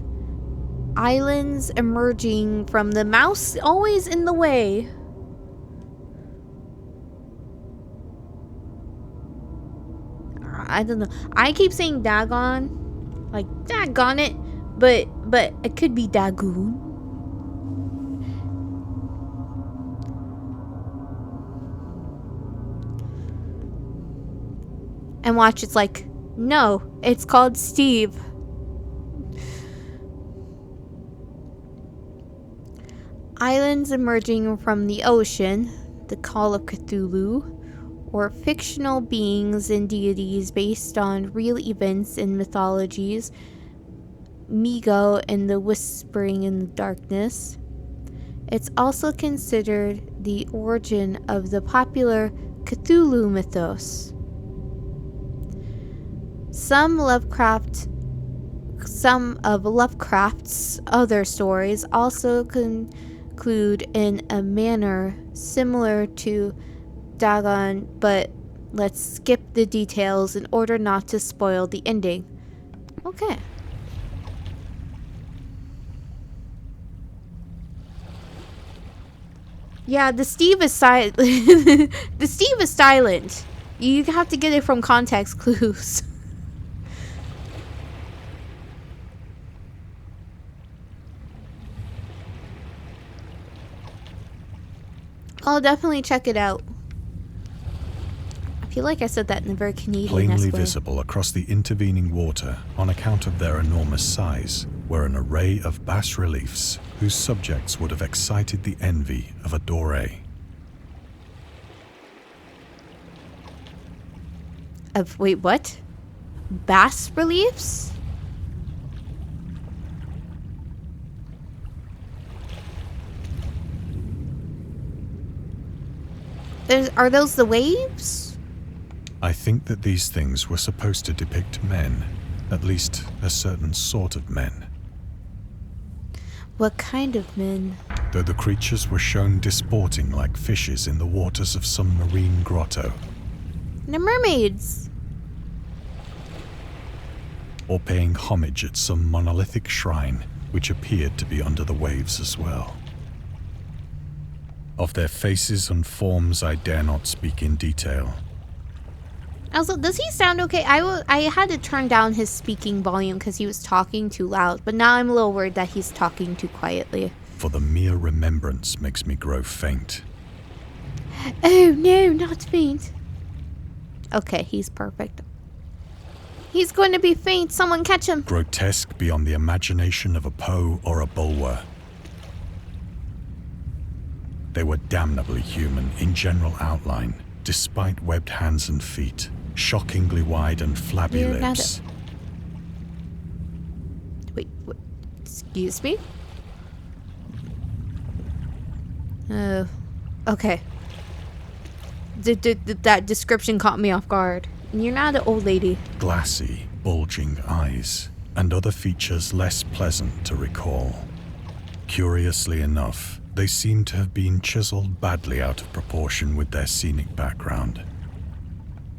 islands emerging from the mouse always in the way. I don't know. I keep saying Dagon, like daggone it, but it could be Dagoon. And watch, it's like, no, it's called Steve. Islands emerging from the ocean, the Call of Cthulhu, or fictional beings and deities based on real events and mythologies, Migo and the Whispering in the Darkness. It's also considered the origin of the popular Cthulhu mythos. Some of Lovecraft's other stories also conclude in a manner similar to Dagon, but let's skip the details in order not to spoil the ending. Okay. Yeah, the Steve is silent. The Steve is silent. You have to get it from context clues. I'll definitely check it out. feel like I said that in a very Canadian Plainly way. visible across the intervening water, on account of their enormous size, were an array of bas-reliefs whose subjects would have excited the envy of a Doré. Wait, what? Bas reliefs? Are those the waves? I think that these things were supposed to depict men, at least a certain sort of men. What kind of men? Though the creatures were shown disporting like fishes in the waters of some marine grotto. The mermaids. Or paying homage at some monolithic shrine which appeared to be under the waves as well. Of their faces and forms I dare not speak in detail. Also, does he sound okay? I had to turn down his speaking volume because he was talking too loud, but now I'm a little worried that he's talking too quietly. For the mere remembrance makes me grow faint. Oh no, not faint. Okay, he's perfect. He's going to be faint. Someone catch him. Grotesque beyond the imagination of a Poe or a Bulwer. They were damnably human in general outline, despite webbed hands and feet, shockingly wide and flabby lips. Wait, excuse me? Oh, okay. That description caught me off guard. You're not an old lady. Glassy, bulging eyes, and other features less pleasant to recall. Curiously enough, they seem to have been chiseled badly out of proportion with their scenic background.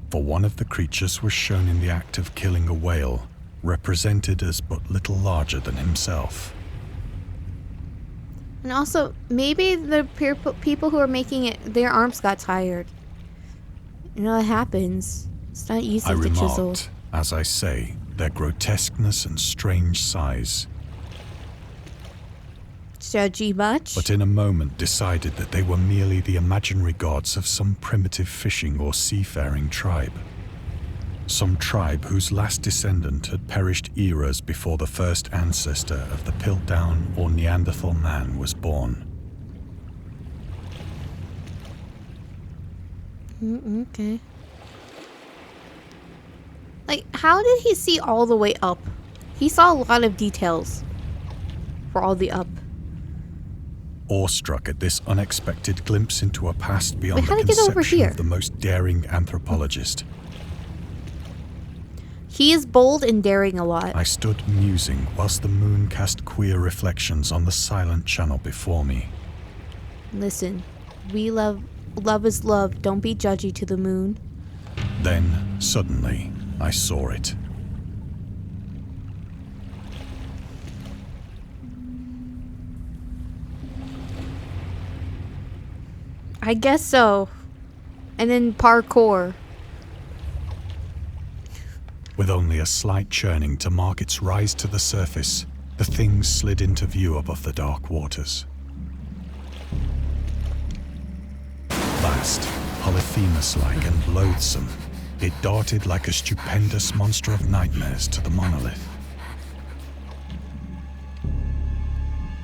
For one of the creatures was shown in the act of killing a whale, represented as but little larger than himself. And also, maybe the people who are making it, their arms got tired. You know, it happens. It's not easy to chisel. I remarked, as I say, their grotesqueness and strange size. Judgy much? But in a moment decided that they were merely the imaginary gods of some primitive fishing or seafaring tribe. Some tribe whose last descendant had perished eras before the first ancestor of the Piltdown or Neanderthal man was born. Okay. Like, how did he see all the way up? He saw a lot of details for all the up. Awestruck at this unexpected glimpse into a past beyond the how did he get over conception here? of the most daring anthropologist, He is bold and daring a lot. I stood musing whilst the moon cast queer reflections on the silent channel before me. Listen, love is love. Don't be judgy to the moon. Then, suddenly, I saw it. I guess so. And then parkour. With only a slight churning to mark its rise to the surface, the thing slid into view above the dark waters. Vast, Polyphemus-like and loathsome, it darted like a stupendous monster of nightmares to the monolith.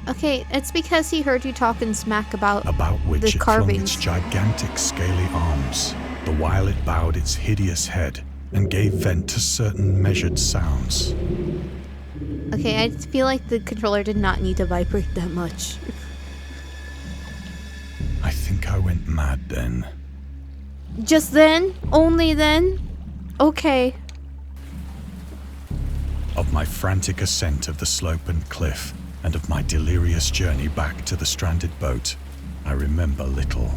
Okay, it's because he heard you talking smack about Which the it flung carvings. its gigantic scaly arms, the while it bowed its hideous head and gave vent to certain measured sounds. Okay, I feel like the controller did not need to vibrate that much. I think I went mad then. Just then? Only then? Okay. Of my frantic ascent of the slope and cliff, and of my delirious journey back to the stranded boat, I remember little.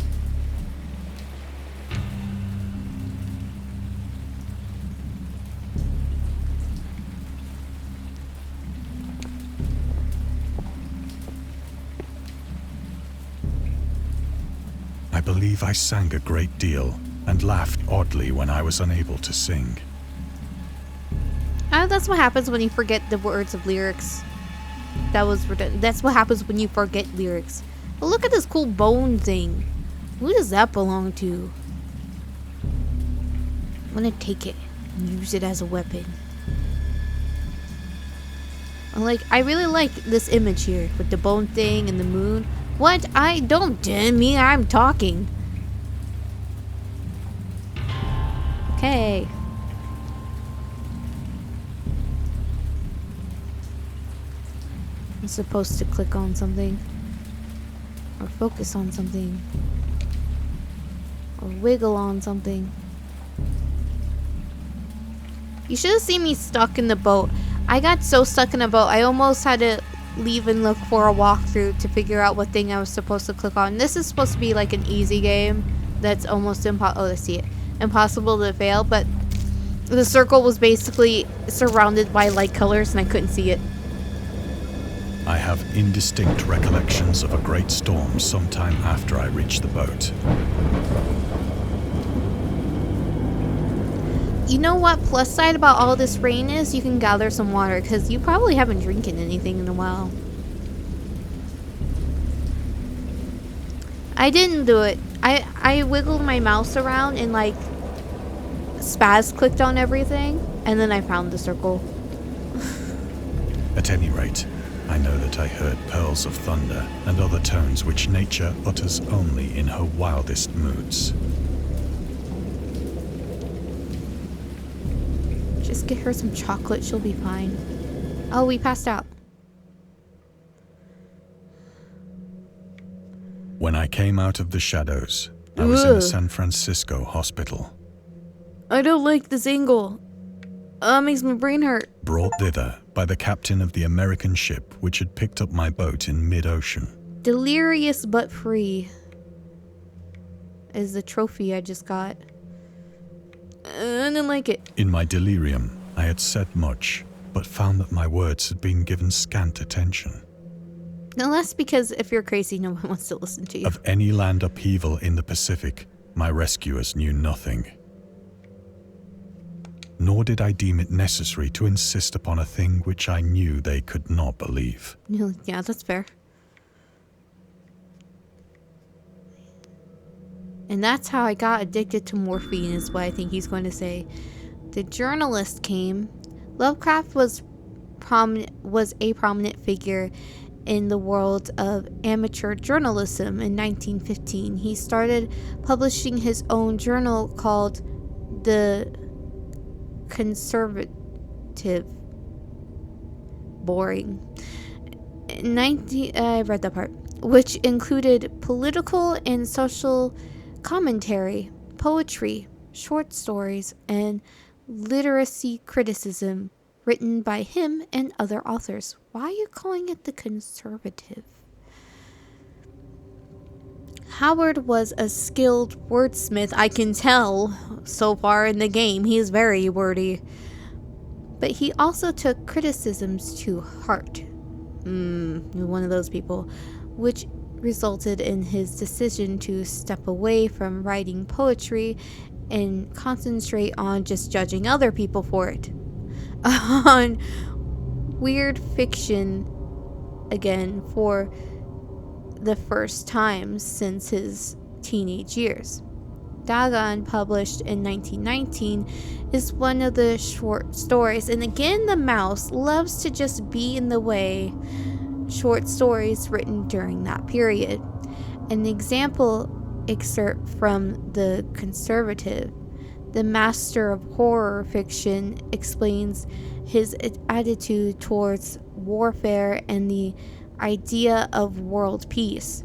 I believe I sang a great deal and laughed oddly when I was unable to sing. That's what happens when you forget the words of lyrics. That's what happens when you forget lyrics. But look at this cool bone thing. Who does that belong to? gonna take it and use it as a weapon. I really like this image here with the bone thing and the moon. What? I don't damn me, I'm talking. Okay. I'm supposed to click on something. Or focus on something. Or wiggle on something. You should have seen me stuck in the boat. I got so stuck in a boat, I almost had to leave and look for a walkthrough to figure out what thing I was supposed to click on. This is supposed to be like an easy game that's almost impossible. Oh, I see it. Impossible to fail, but the circle was basically surrounded by light colors and I couldn't see it. I have indistinct recollections of a great storm sometime after I reached the boat. You know what plus side about all this rain is? You can gather some water because you probably haven't drinking anything in a while. I didn't do it. I wiggled my mouse around and like spaz clicked on everything and then I found the circle. At any rate, I know that I heard pearls of thunder and other tones which nature utters only in her wildest moods. Just get her some chocolate, she'll be fine. Oh, we passed out. When I came out of the shadows, I was in a San Francisco hospital. I don't like this angle. Makes my brain hurt. Brought thither by the captain of the American ship which had picked up my boat in mid-ocean. Delirious but free is the trophy I just got. I didn't like it. In my delirium, I had said much, but found that my words had been given scant attention. No, that's because if you're crazy, no one wants to listen to you. Of any land upheaval in the Pacific, my rescuers knew nothing. Nor did I deem it necessary to insist upon a thing which I knew they could not believe. Yeah, that's fair. And that's how I got addicted to morphine, is what I think he's going to say. The journalist came. Lovecraft was a prominent figure in the world of amateur journalism in 1915. He started publishing his own journal called The Conservative. Boring. I read that part. Which included political and social commentary, poetry, short stories, and literacy criticism written by him and other authors. Why are you calling it The Conservative? Howard was a skilled wordsmith, I can tell so far in the game. He is very wordy. But he also took criticisms to heart. One of those people. Which resulted in his decision to step away from writing poetry and concentrate on just judging other people for it. On weird fiction again for the first time since his teenage years. Dagon, published in 1919, is one of the short stories, and again the mouse loves to just be in the way. Short stories written during that period. An example excerpt from The Conservative. The master of horror fiction explains his attitude towards warfare and the idea of world peace.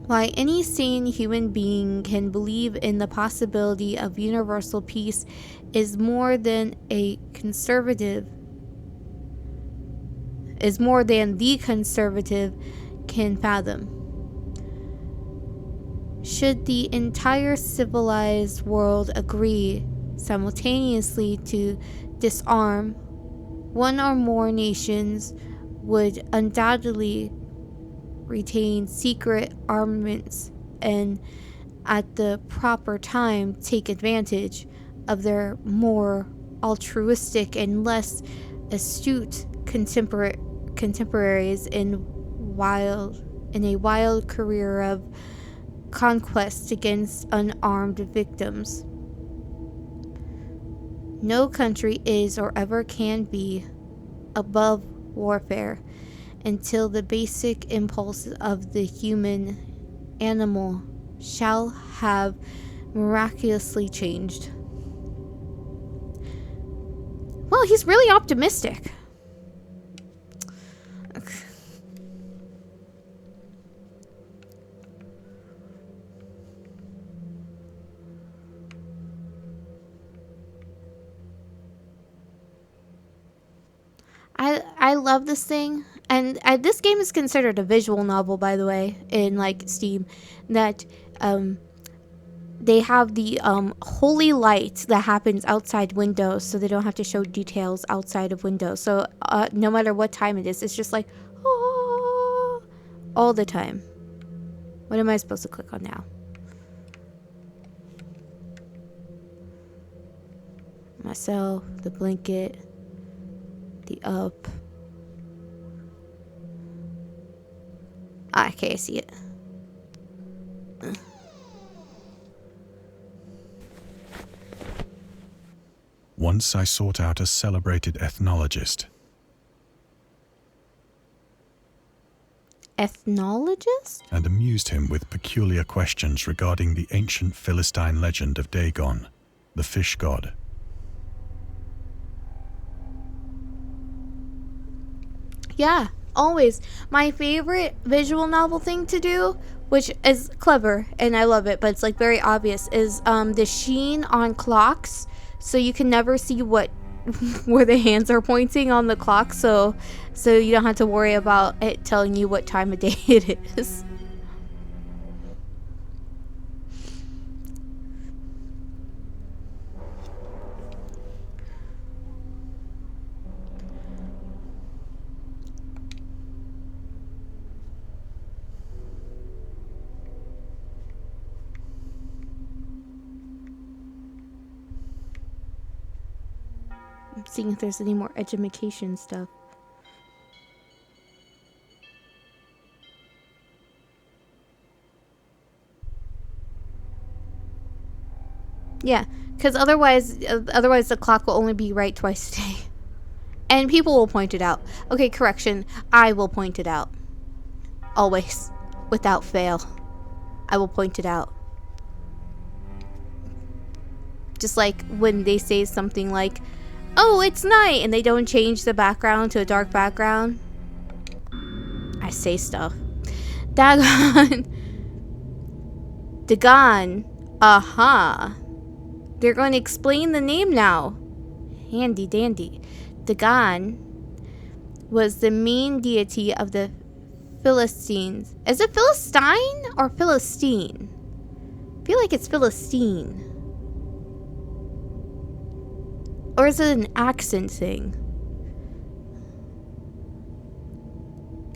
Why any sane human being can believe in the possibility of universal peace is more than the conservative can fathom. Should the entire civilized world agree simultaneously to disarm, one or more nations would undoubtedly retain secret armaments and at the proper time take advantage of their more altruistic and less astute contemporaries in a wild career of conquest against unarmed victims. No country is or ever can be above warfare until the basic impulses of the human animal shall have miraculously changed. Well, he's really optimistic. I love this thing, and this game is considered a visual novel, by the way, in like Steam. That they have the holy light that happens outside windows, so they don't have to show details outside of windows. So no matter what time it is, it's just like oh, all the time. What am I supposed to click on now? Myself, the blanket, the up. Ah, okay, I see it. Once I sought out a celebrated ethnologist. Ethnologist? And amused him with peculiar questions regarding the ancient Philistine legend of Dagon, the fish god. Yeah, always. My favorite visual novel thing to do, which is clever and I love it, but it's like very obvious, is the sheen on clocks, so you can never see what where the hands are pointing on the clock, so you don't have to worry about it telling you what time of day it is. I'm seeing if there's any more education stuff. Yeah, because otherwise the clock will only be right twice a day. And people will point it out. Okay, correction. I will point it out. Always. Without fail. I will point it out. Just like when they say something like, oh, it's night, and they don't change the background to a dark background. I say stuff. Dagon. Dagon. Aha. They're going to explain the name now. Handy dandy. Dagon was the main deity of the Philistines. Is it Philistine or Philistine? I feel like it's Philistine. Or is it an accent thing?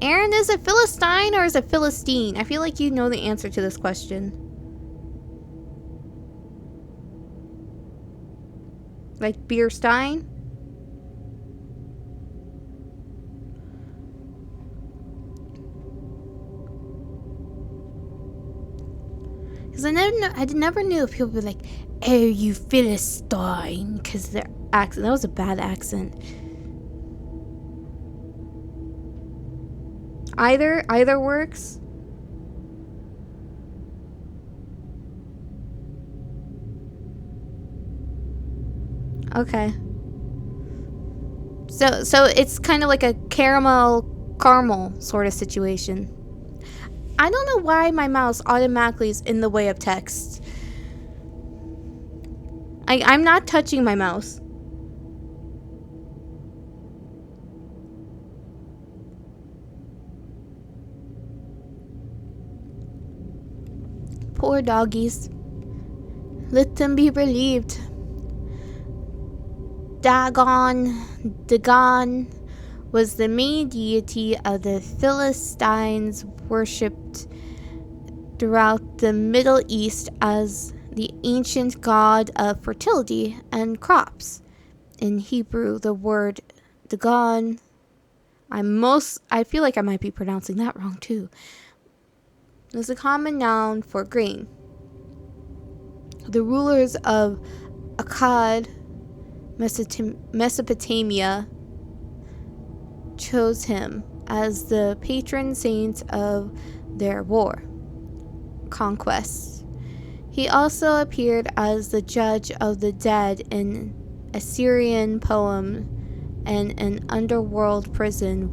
Aaron, is it Philistine or is it Philistine? I feel like you know the answer to this question. Like Beerstein? Because I never knew if people would be like, oh, you Philistine, because their accent, that was a bad accent. Either works. Okay. So it's kind of like a caramel sort of situation. I don't know why my mouse automatically is in the way of text. I'm not touching my mouse. Poor doggies. Let them be relieved. Dagon was the main deity of the Philistines, worshipped throughout the Middle East as the ancient god of fertility and crops. In Hebrew, the word Dagon, I feel like I might be pronouncing that wrong too. is a common noun for grain. The rulers of Akkad, Mesopotamia, chose him as the patron saint of their war conquests. He also appeared as the judge of the dead in Assyrian poem and an underworld prison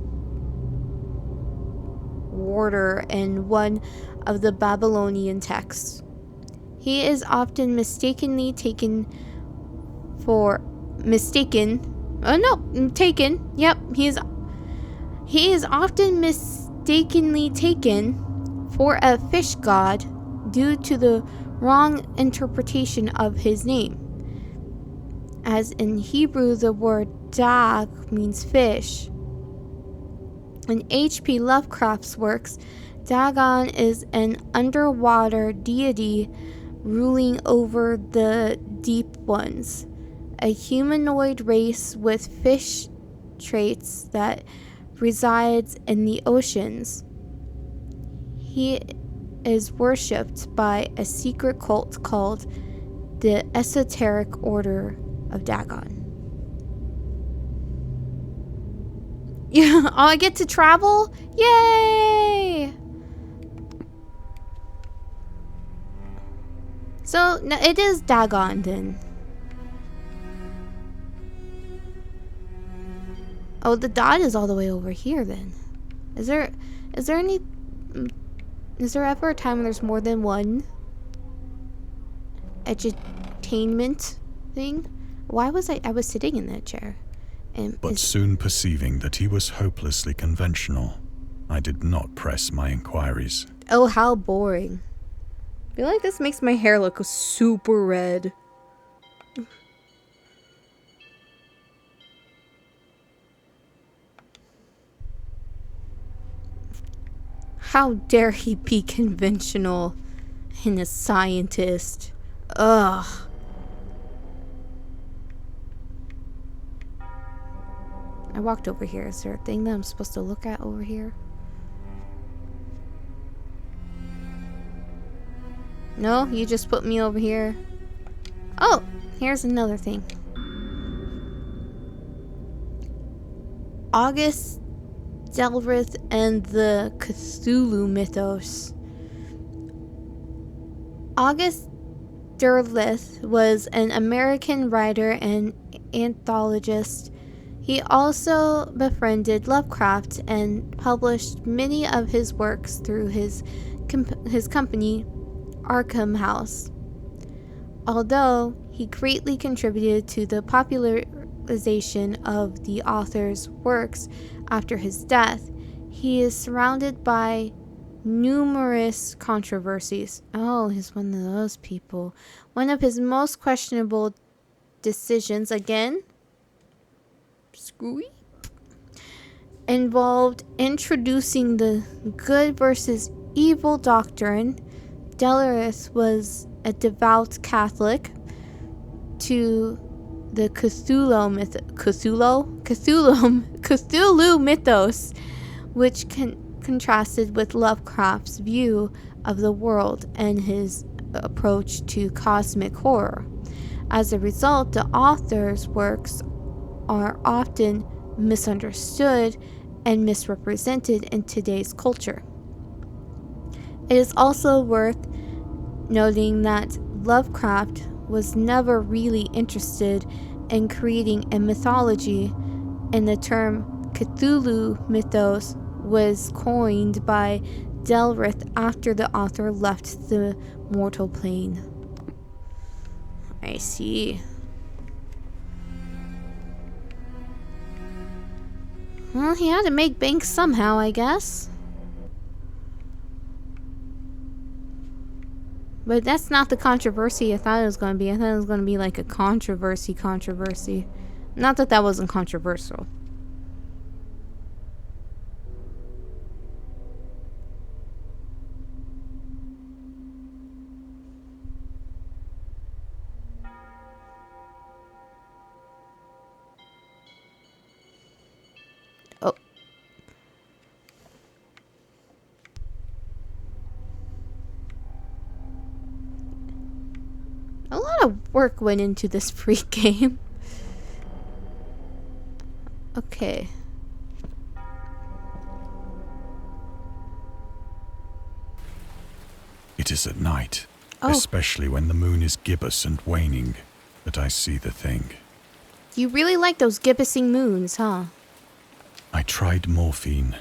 warder in one of the Babylonian texts. He is often taken. Yep, he is often mistakenly taken for a fish god due to the wrong interpretation of his name. As in Hebrew, the word Dag means fish. In H.P. Lovecraft's works, Dagon is an underwater deity ruling over the deep ones, a humanoid race with fish traits that resides in the oceans. He is worshipped by a secret cult called the Esoteric Order of Dagon. Yeah, I get to travel? Yay! So, no, it is Dagon then. Oh, the dot is all the way over here then. Is there ever a time when there's more than one edutainment thing? Why was I was sitting in that chair? But soon perceiving that he was hopelessly conventional, I did not press my inquiries. Oh, how boring. I feel like this makes my hair look super red. How dare he be conventional and a scientist? Ugh. I walked over here. Is there a thing that I'm supposed to look at over here? No, you just put me over here. Oh, here's another thing. August Delrith and the Cthulhu mythos. August Derleth was an American writer and anthologist. He also befriended Lovecraft and published many of his works through his company, Arkham House. Although he greatly contributed to the popularization of the author's works after his death, he is surrounded by numerous controversies. Oh, he's one of those people. One of his most questionable decisions, again, screwy, involved introducing the good versus evil doctrine. Delrith was a devout Catholic to the Cthulhu mythos, which contrasted with Lovecraft's view of the world and his approach to cosmic horror. As a result, the author's works are often misunderstood and misrepresented in today's culture. It is also worth noting that Lovecraft was never really interested in creating a mythology, and the term Cthulhu mythos was coined by Delrith after the author left the mortal plane. I see. Well, he had to make bank somehow, I guess. But that's not the controversy I thought it was going to be. I thought it was going to be like a controversy. Not that that wasn't controversial. Oh. lot of work went into this pre-game. Okay. It is at night, Oh. especially when the moon is gibbous and waning, that I see the thing. You really like those gibbosing moons, huh? I tried morphine,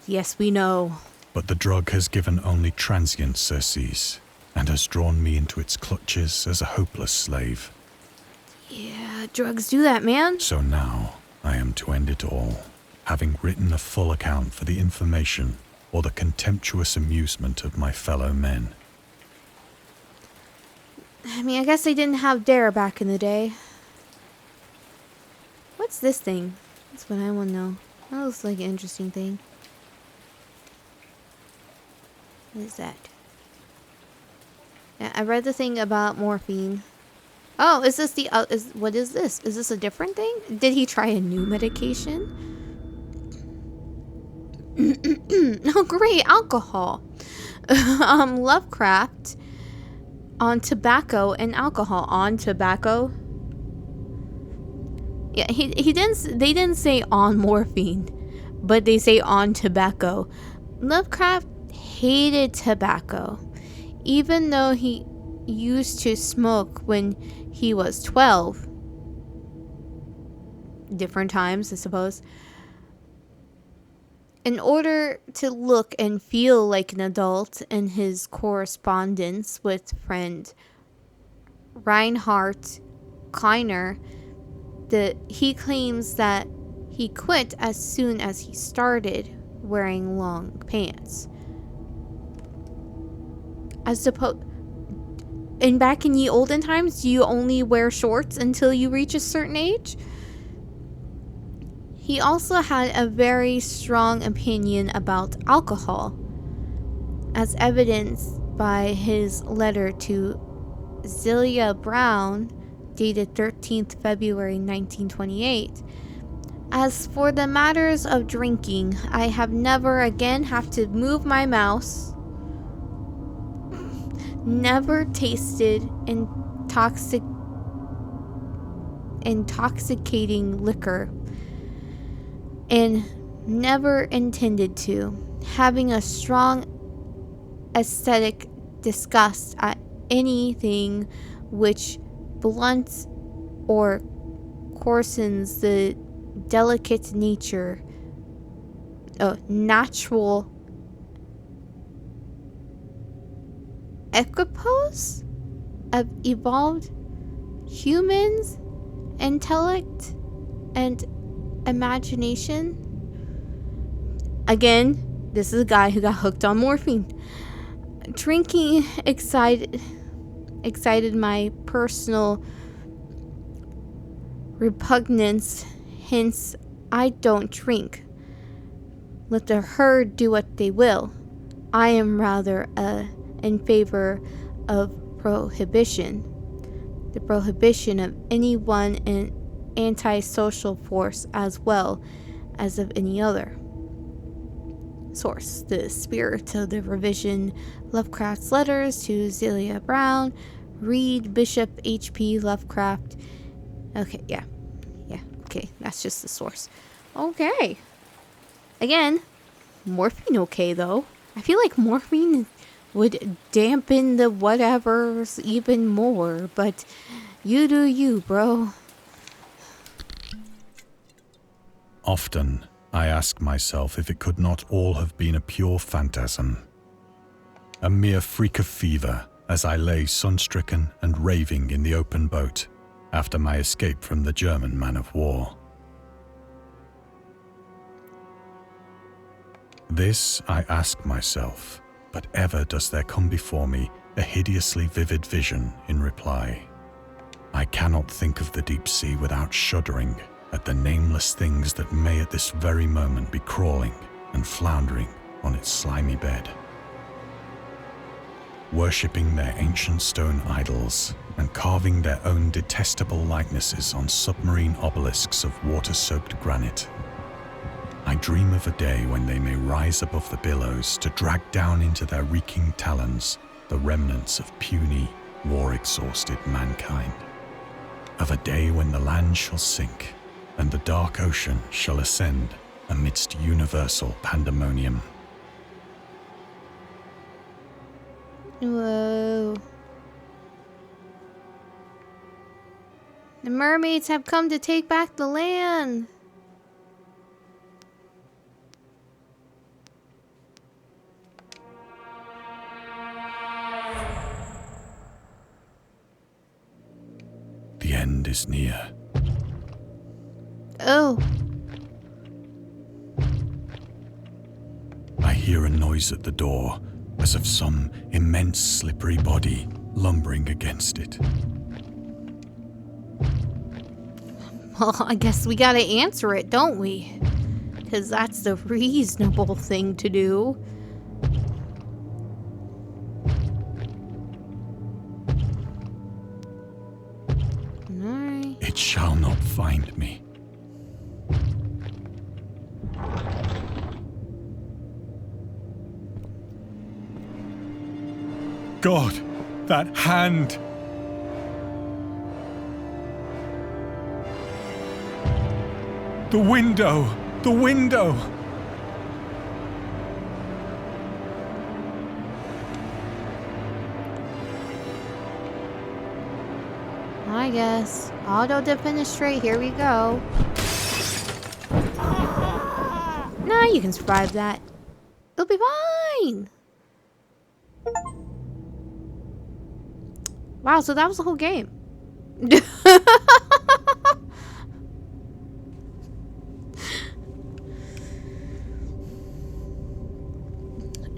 Yes, we know. but the drug has given only transient surcease, and has drawn me into its clutches as a hopeless slave. Yeah, drugs do that, man. So now I am to end it all, having written a full account for the information or the contemptuous amusement of my fellow men. I mean, I guess they didn't have Dare back in the day. What's this thing? That's what I want to know. That looks like an interesting thing. What is that? Yeah, I read the thing about morphine. Oh, is this the what is this? Is this a different thing? Did he try a new medication? Oh, great, alcohol. Lovecraft on tobacco and alcohol. On tobacco. Yeah, he didn't. They didn't say on morphine, but they say on tobacco. Lovecraft hated tobacco, even though he used to smoke when he was 12. Different times, I suppose. In order to look and feel like an adult in his correspondence with friend Reinhard Kleiner, he claims that he quit as soon as he started wearing long pants. As opposed, and back in ye olden times, do you only wear shorts until you reach a certain age? He also had a very strong opinion about alcohol, as evidenced by his letter to Zelia Brown, dated 13th February 1928. As for the matters of drinking, I have never again have to move my mouse, never tasted intoxicating liquor, and never intended to, having a strong aesthetic disgust at anything which blunts or coarsens the delicate nature, natural equipoise of evolved humans' intellect and imagination. Again, this is a guy who got hooked on morphine. Drinking excited my personal repugnance, hence I don't drink. Let the herd do what they will. I am rather in favor of prohibition. The prohibition of anyone in antisocial force as well as of any other. Source: The Spirit of the Revision, Lovecraft's Letters to Zelia Brown, read Bishop H.P. Lovecraft. Okay, yeah, okay, that's just the source. Okay. Again, morphine okay though. I feel like morphine would dampen the whatevers even more, but you do you, bro. Often, I ask myself if it could not all have been a pure phantasm. A mere freak of fever as I lay sun-stricken and raving in the open boat after my escape from the German man-of-war. This I ask myself, but ever does there come before me a hideously vivid vision in reply. I cannot think of the deep sea without shuddering at the nameless things that may at this very moment be crawling and floundering on its slimy bed, worshipping their ancient stone idols and carving their own detestable likenesses on submarine obelisks of water-soaked granite. I dream of a day when they may rise above the billows to drag down into their reeking talons the remnants of puny, war-exhausted mankind. Of a day when the land shall sink, and the dark ocean shall ascend amidst universal pandemonium. Whoa. The mermaids have come to take back the land. The end is near. Oh. I hear a noise at the door, as of some immense slippery body lumbering against it. Well, I guess we gotta answer it, don't we? Because that's the reasonable thing to do. Alright. It shall not find me. God, that hand! The window! The window! I guess. Auto defenestrate, here we go. Nah, you can survive that. It'll be fine! Wow, so that was the whole game. No,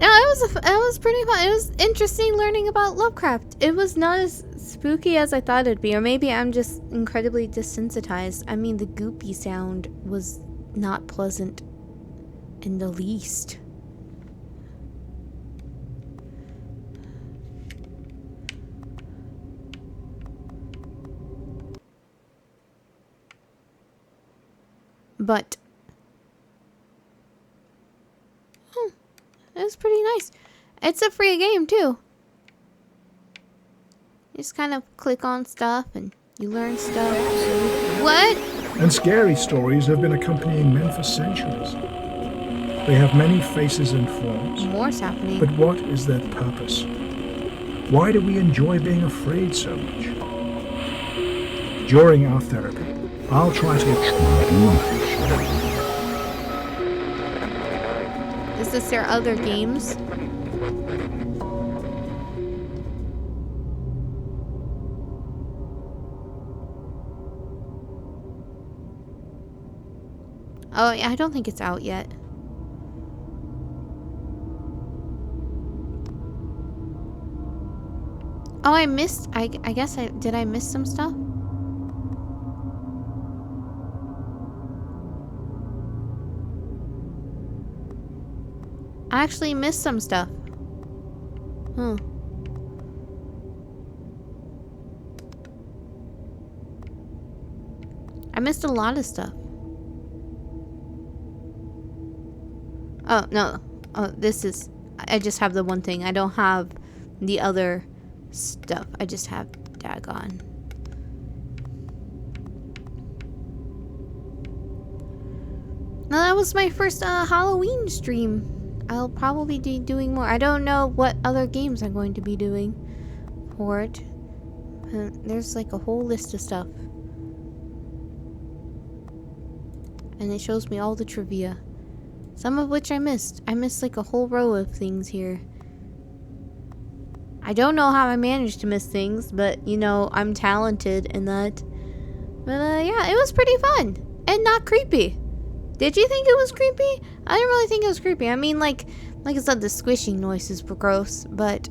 it was pretty fun. It was interesting learning about Lovecraft. It was not as spooky as I thought it'd be, or maybe I'm just incredibly desensitized. I mean, the goopy sound was not pleasant in the least. But it was pretty nice. It's a free game too. You just kind of click on stuff and you learn stuff. What? And scary stories have been accompanying men for centuries. They have many faces and forms. More's happening. But what is their purpose? Why do we enjoy being afraid so much? During our therapy, I'll try to... Is there other games? Oh, yeah, I don't think it's out yet. Oh, I missed. I guess did I miss some stuff? I actually missed some stuff. I missed a lot of stuff. Oh, no. Oh, this is... I just have the one thing. I don't have the other stuff. I just have Dagon. Now, that was my first Halloween stream. I'll probably be doing more. I don't know what other games I'm going to be doing for it. There's like a whole list of stuff. And it shows me all the trivia. Some of which I missed. I missed like a whole row of things here. I don't know how I managed to miss things, but you know, I'm talented in that. But yeah, it was pretty fun. And not creepy. Did you think it was creepy? I didn't really think it was creepy. I mean, like I said, the squishing noises were gross, but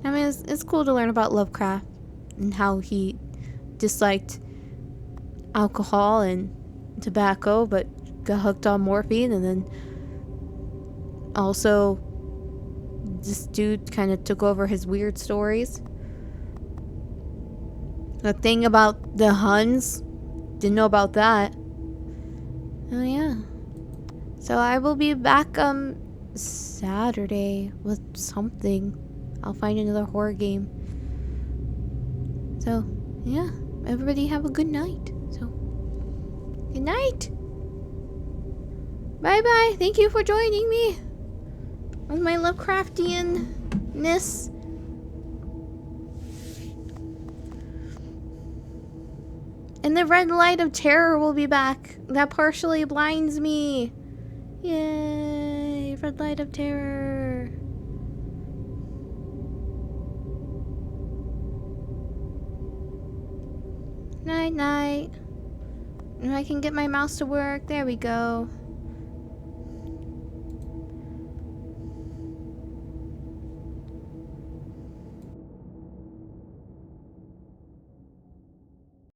I mean, it's cool to learn about Lovecraft and how he disliked alcohol and tobacco, but got hooked on morphine, and then also this dude kind of took over his weird stories. The thing about the Huns, didn't know about that. Oh yeah. So I will be back Saturday with something. I'll find another horror game. So, yeah. Everybody have a good night. So, good night. Bye-bye. Thank you for joining me with my Lovecraftian-ness. And the red light of terror will be back. That partially blinds me. Yay, red light of terror. Night, night. And I can get my mouse to work. There we go.